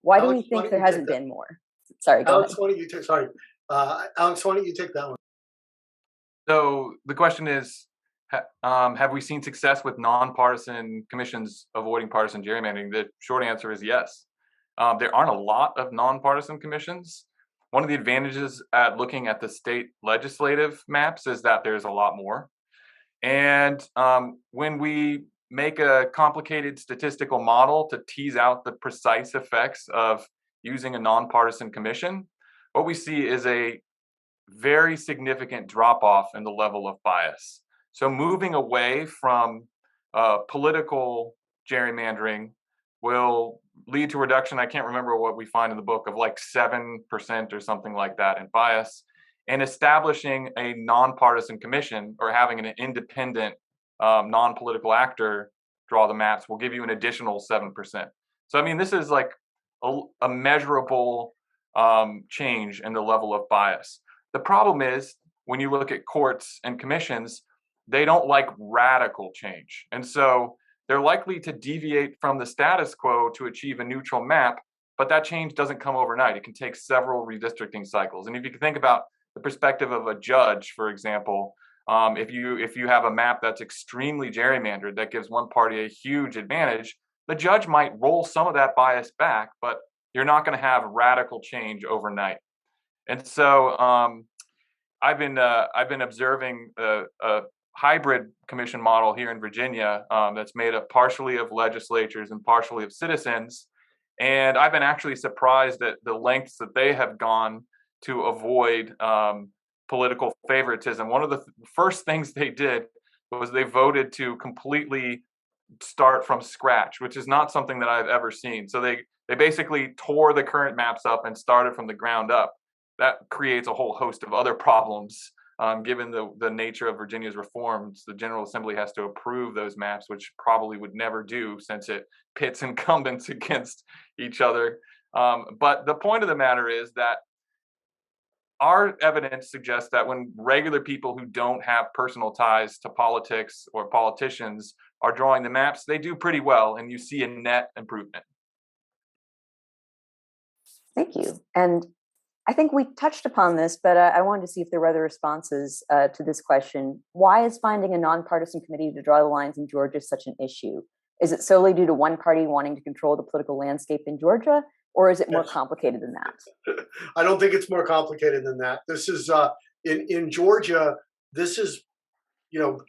Why do we think there hasn't been more? Sorry, go ahead.
Alex, why don't you take that one?
So the question is, have we seen success with nonpartisan commissions avoiding partisan gerrymandering? The short answer is yes. There aren't a lot of nonpartisan commissions. One of the advantages at looking at the state legislative maps is that there's a lot more. And when we make a complicated statistical model to tease out the precise effects of using a nonpartisan commission, what we see is a very significant drop-off in the level of bias. So moving away from political gerrymandering will lead to reduction. I can't remember what we find in the book of like 7% or something like that in bias. And establishing a nonpartisan commission or having an independent non-political actor draw the maps will give you an additional 7%. So I mean, this is like a measurable change in the level of bias. The problem is when you look at courts and commissions, they don't like radical change. And so they're likely to deviate from the status quo to achieve a neutral map, but that change doesn't come overnight. It can take several redistricting cycles. And if you can think about the perspective of a judge, for example, If you have a map that's extremely gerrymandered that gives one party a huge advantage, the judge might roll some of that bias back, but you're not going to have radical change overnight. And so I've been observing a hybrid commission model here in Virginia that's made up partially of legislatures and partially of citizens. And I've been actually surprised at the lengths that they have gone to avoid political favoritism. One of the first things they did was they voted to completely start from scratch, which is not something that I've ever seen. So they basically tore the current maps up and started from the ground up. That creates a whole host of other problems. Given the nature of Virginia's reforms, the General Assembly has to approve those maps, which probably would never do since it pits incumbents against each other. But the point of the matter is that our evidence suggests that when regular people who don't have personal ties to politics or politicians are drawing the maps, they do pretty well, and you see a net improvement.
Thank you. And I think we touched upon this, but I wanted to see if there were other responses to this question. Why is finding a nonpartisan committee to draw the lines in Georgia such an issue? Is it solely due to one party wanting to control the political landscape in Georgia, or is it more complicated than that?
I don't think it's more complicated than that. This is in Georgia. This is,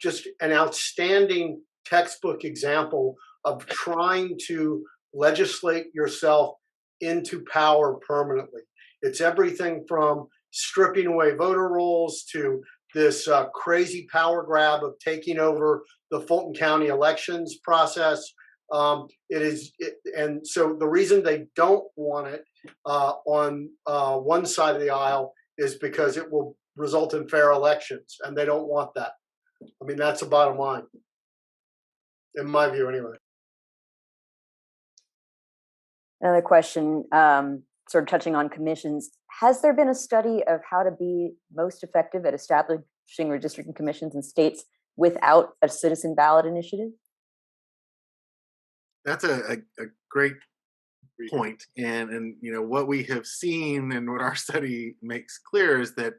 just an outstanding textbook example of trying to legislate yourself into power permanently. It's everything from stripping away voter rolls to this crazy power grab of taking over the Fulton County elections process. And so the reason they don't want it on one side of the aisle is because it will result in fair elections, and they don't want that. I mean, that's the bottom line, in my view, anyway.
Another question, sort of touching on commissions. Has there been a study of how to be most effective at establishing redistricting commissions in states without a citizen ballot initiative?
That's a great point. And what we have seen and what our study makes clear is that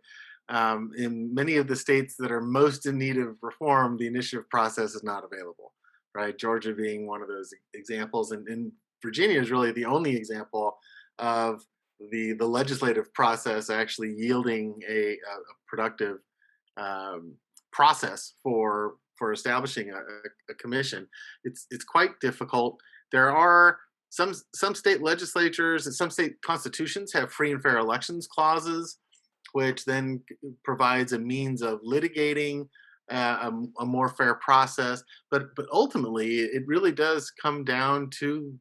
in many of the states that are most in need of reform, the initiative process is not available, right? Georgia being one of those examples, and Virginia is really the only example of the legislative process actually yielding a productive process for establishing a commission. It's quite difficult. There are some state legislatures and some state constitutions have free and fair elections clauses, which then provides a means of litigating a more fair process. But ultimately, it really does come down to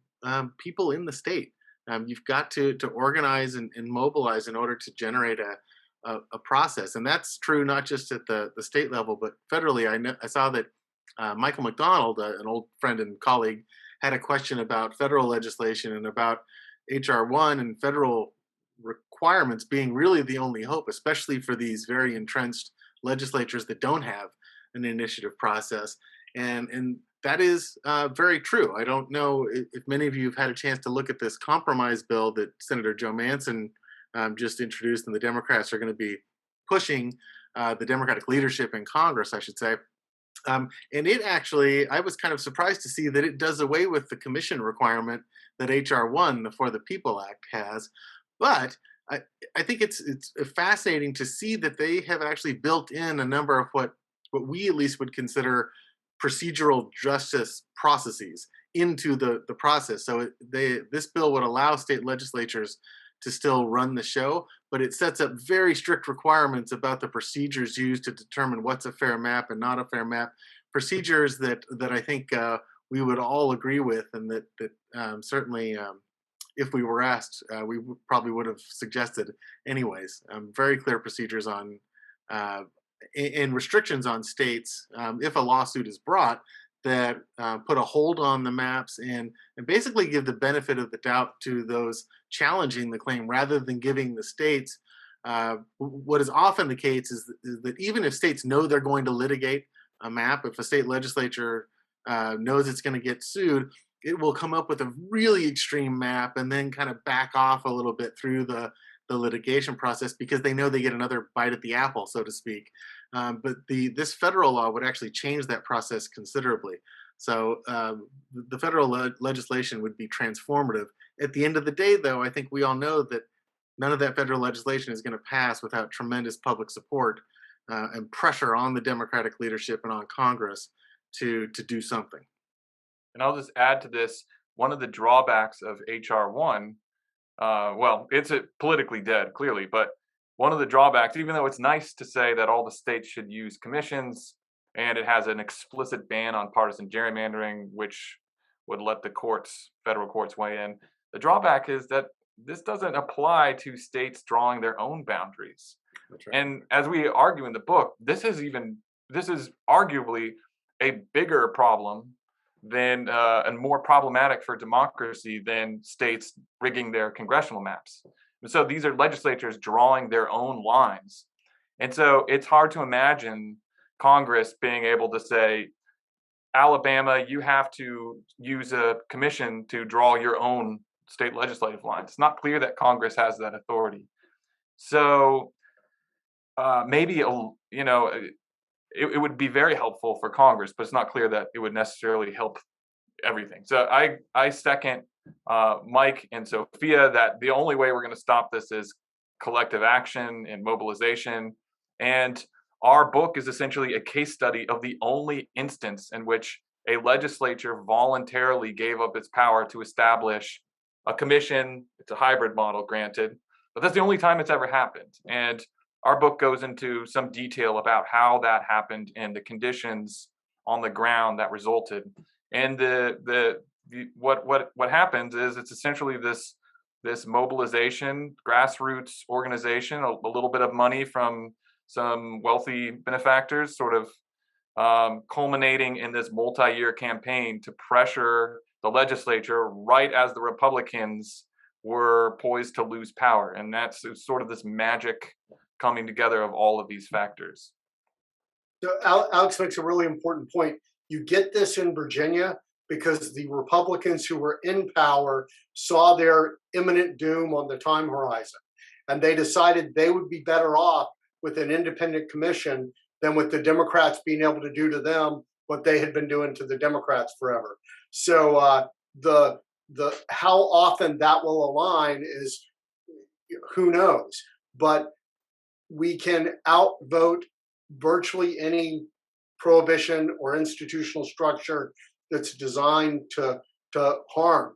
people in the state. You've got to organize and mobilize in order to generate a process, and that's true not just at the state level, but federally. I saw that Michael McDonald, an old friend and colleague, had a question about federal legislation and about HR 1 and federal requirements being really the only hope, especially for these very entrenched legislatures that don't have an initiative process. And that is very true. I don't know if many of you have had a chance to look at this compromise bill that Senator Joe Manchin just introduced, and the Democrats are going to be pushing, the Democratic leadership in Congress, I should say. And it actually, I was kind of surprised to see that it does away with the commission requirement that HR 1, the For the People Act, has. But I think it's fascinating to see that they have actually built in a number of what we at least would consider procedural justice processes into the process. So this bill would allow state legislatures to still run the show, but it sets up very strict requirements about the procedures used to determine what's a fair map and not a fair map. Procedures that I think we would all agree with, and that certainly, if we were asked, we probably would have suggested anyways. Very clear procedures on and restrictions on states if a lawsuit is brought that put a hold on the maps and basically give the benefit of the doubt to those challenging the claim, rather than giving the states what is often the case is that even if states know they're going to litigate a map, if a state legislature knows it's going to get sued, it will come up with a really extreme map and then kind of back off a little bit through the litigation process because they know they get another bite at the apple, so to speak. But this federal law would actually change that process considerably. So the federal legislation would be transformative. At the end of the day, though, I think we all know that none of that federal legislation is going to pass without tremendous public support and pressure on the Democratic leadership and on Congress to do something.
And I'll just add to this, one of the drawbacks of H.R. 1, well, it's politically dead, clearly, but one of the drawbacks, even though it's nice to say that all the states should use commissions, and it has an explicit ban on partisan gerrymandering, which would let the courts, federal courts, weigh in. The drawback is that this doesn't apply to states drawing their own boundaries.
That's right.
And as we argue in the book, this is arguably a bigger problem than and more problematic for democracy than states rigging their congressional maps. And so these are legislatures drawing their own lines. And so it's hard to imagine Congress being able to say, Alabama, you have to use a commission to draw your own state legislative lines. It's not clear that Congress has that authority. So maybe, it would be very helpful for Congress, but it's not clear that it would necessarily help everything. So I second Mike and Sophia that the only way we're going to stop this is collective action and mobilization. And our book is essentially a case study of the only instance in which a legislature voluntarily gave up its power to establish a commission. It's a hybrid model, granted, but that's the only time it's ever happened. And our book goes into some detail about how that happened and the conditions on the ground that resulted. And what happens is it's essentially this mobilization, grassroots organization, a little bit of money from some wealthy benefactors, sort of culminating in this multi-year campaign to pressure the legislature right as the Republicans were poised to lose power. And that's sort of this magic coming together of all of these factors.
So Alex makes a really important point. You get this in Virginia because the Republicans who were in power saw their imminent doom on the time horizon. And they decided they would be better off with an independent commission than with the Democrats being able to do to them what they had been doing to the Democrats forever. So the how often that will align is who knows. But we can outvote virtually any prohibition or institutional structure that's designed to harm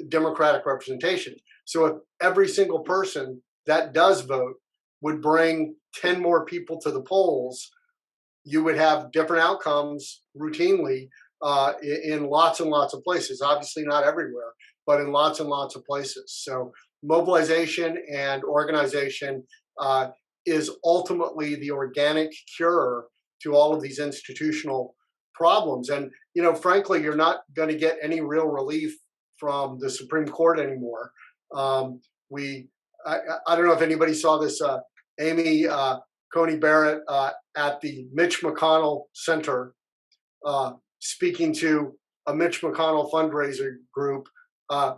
democratic representation. So if every single person that does vote would bring 10 more people to the polls, you would have different outcomes routinely in lots and lots of places. Obviously not everywhere, but in lots and lots of places. So mobilization and organization is ultimately the organic cure to all of these institutional problems. And, frankly, you're not going to get any real relief from the Supreme Court anymore. I don't know if anybody saw this, Amy Coney Barrett at the Mitch McConnell Center speaking to a Mitch McConnell fundraiser group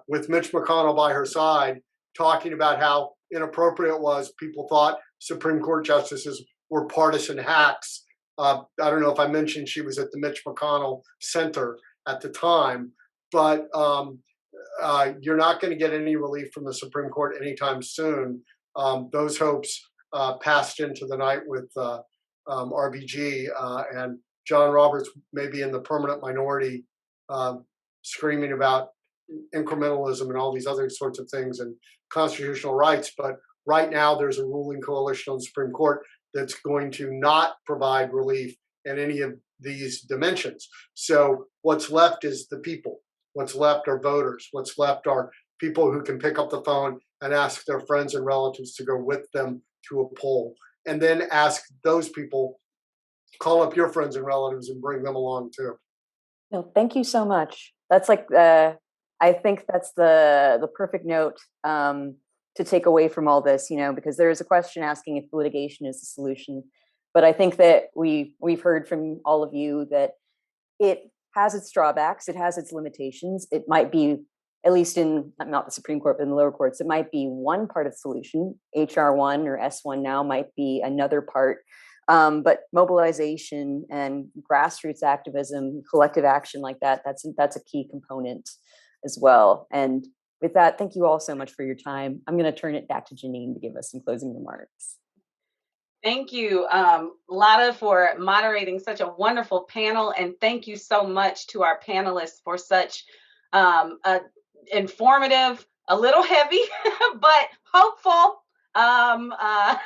with Mitch McConnell by her side, talking about how inappropriate it was. People thought Supreme Court justices were partisan hacks. I don't know if I mentioned she was at the Mitch McConnell Center at the time, but you're not going to get any relief from the Supreme Court anytime soon. Those hopes passed into the night with RBG, and John Roberts may be in the permanent minority, screaming about incrementalism and all these other sorts of things and constitutional rights. But right now, there's a ruling coalition on the Supreme Court that's going to not provide relief in any of these dimensions. So what's left is the people. What's left are voters. What's left are people who can pick up the phone and ask their friends and relatives to go with them to a poll, and then ask those people, call up your friends and relatives and bring them along too.
No, thank you so much. That's like, I think that's the perfect note to take away from all this, because there is a question asking if litigation is the solution. But I think that we've heard from all of you that it has its drawbacks, it has its limitations. It might be, at least in not the Supreme Court, but in the lower courts, it might be one part of the solution. HR1 or S1 now might be another part. But mobilization and grassroots activism, collective action like that, that's a key component as well. And with that, thank you all so much for your time. I'm going to turn it back to Janine to give us some closing remarks.
Thank you, Lada, for moderating such a wonderful panel. And thank you so much to our panelists for such informative, a little heavy, but hopeful, a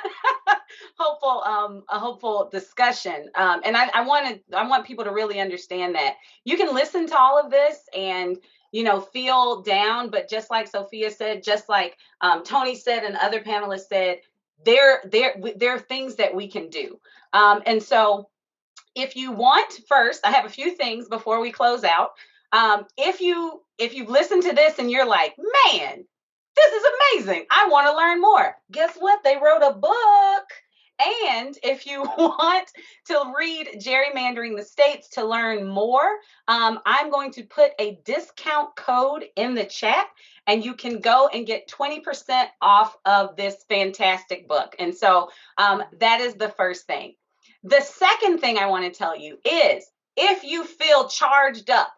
hopeful discussion. And I want people to really understand that you can listen to all of this and, you know, feel down, but just like Sophia said, just like Tony said, and other panelists said, there are things that we can do. And so if you want, first, I have a few things before we close out. If you've listened to this and you're like, man, this is amazing, I want to learn more. Guess what? They wrote a book. And if you want to read Gerrymandering the States to learn more, I'm going to put a discount code in the chat, and you can go and get 20% off of this fantastic book. And so that is the first thing. The second thing I want to tell you is, if you feel charged up,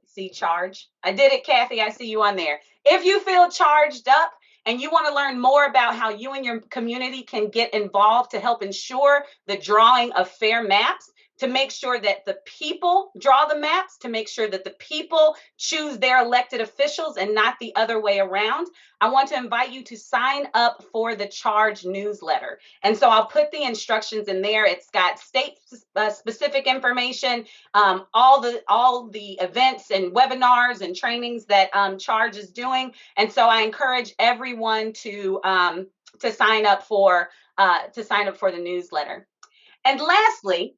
see charge? I did it, Kathy. I see you on there. If you feel charged up and you want to learn more about how you and your community can get involved to help ensure the drawing of fair maps, to make sure that the people draw the maps, to make sure that the people choose their elected officials and not the other way around, I want to invite you to sign up for the Charge newsletter. And so I'll put the instructions in there. It's got state-specific information, all the events and webinars and trainings that Charge is doing. And so I encourage everyone to sign up for the newsletter. And lastly,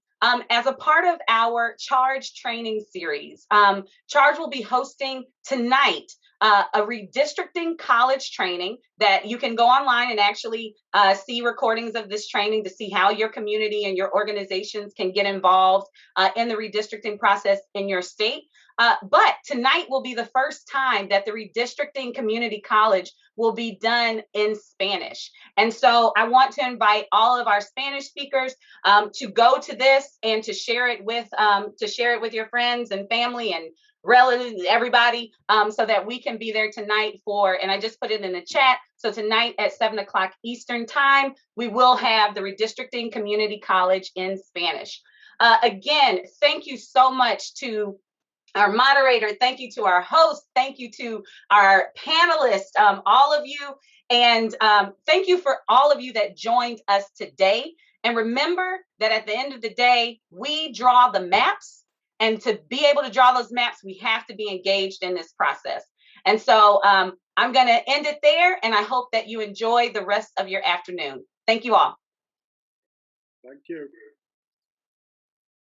as a part of our Charge training series, Charge will be hosting tonight a redistricting college training that you can go online and actually see recordings of this training to see how your community and your organizations can get involved in the redistricting process in your state. But tonight will be the first time that the Redistricting Community College will be done in Spanish. And so I want to invite all of our Spanish speakers to go to this and to share it with your friends and family and relatives, everybody, so that we can be there tonight and I just put it in the chat. So tonight at 7 o'clock Eastern time, we will have the Redistricting Community College in Spanish. Again, thank you so much to our moderator. Thank you to our host. Thank you to our panelists, all of you. And thank you for all of you that joined us today. And remember that at the end of the day, we draw the maps. And to be able to draw those maps, we have to be engaged in this process. And so I'm going to end it there. And I hope that you enjoy the rest of your afternoon. Thank you all.
Thank you.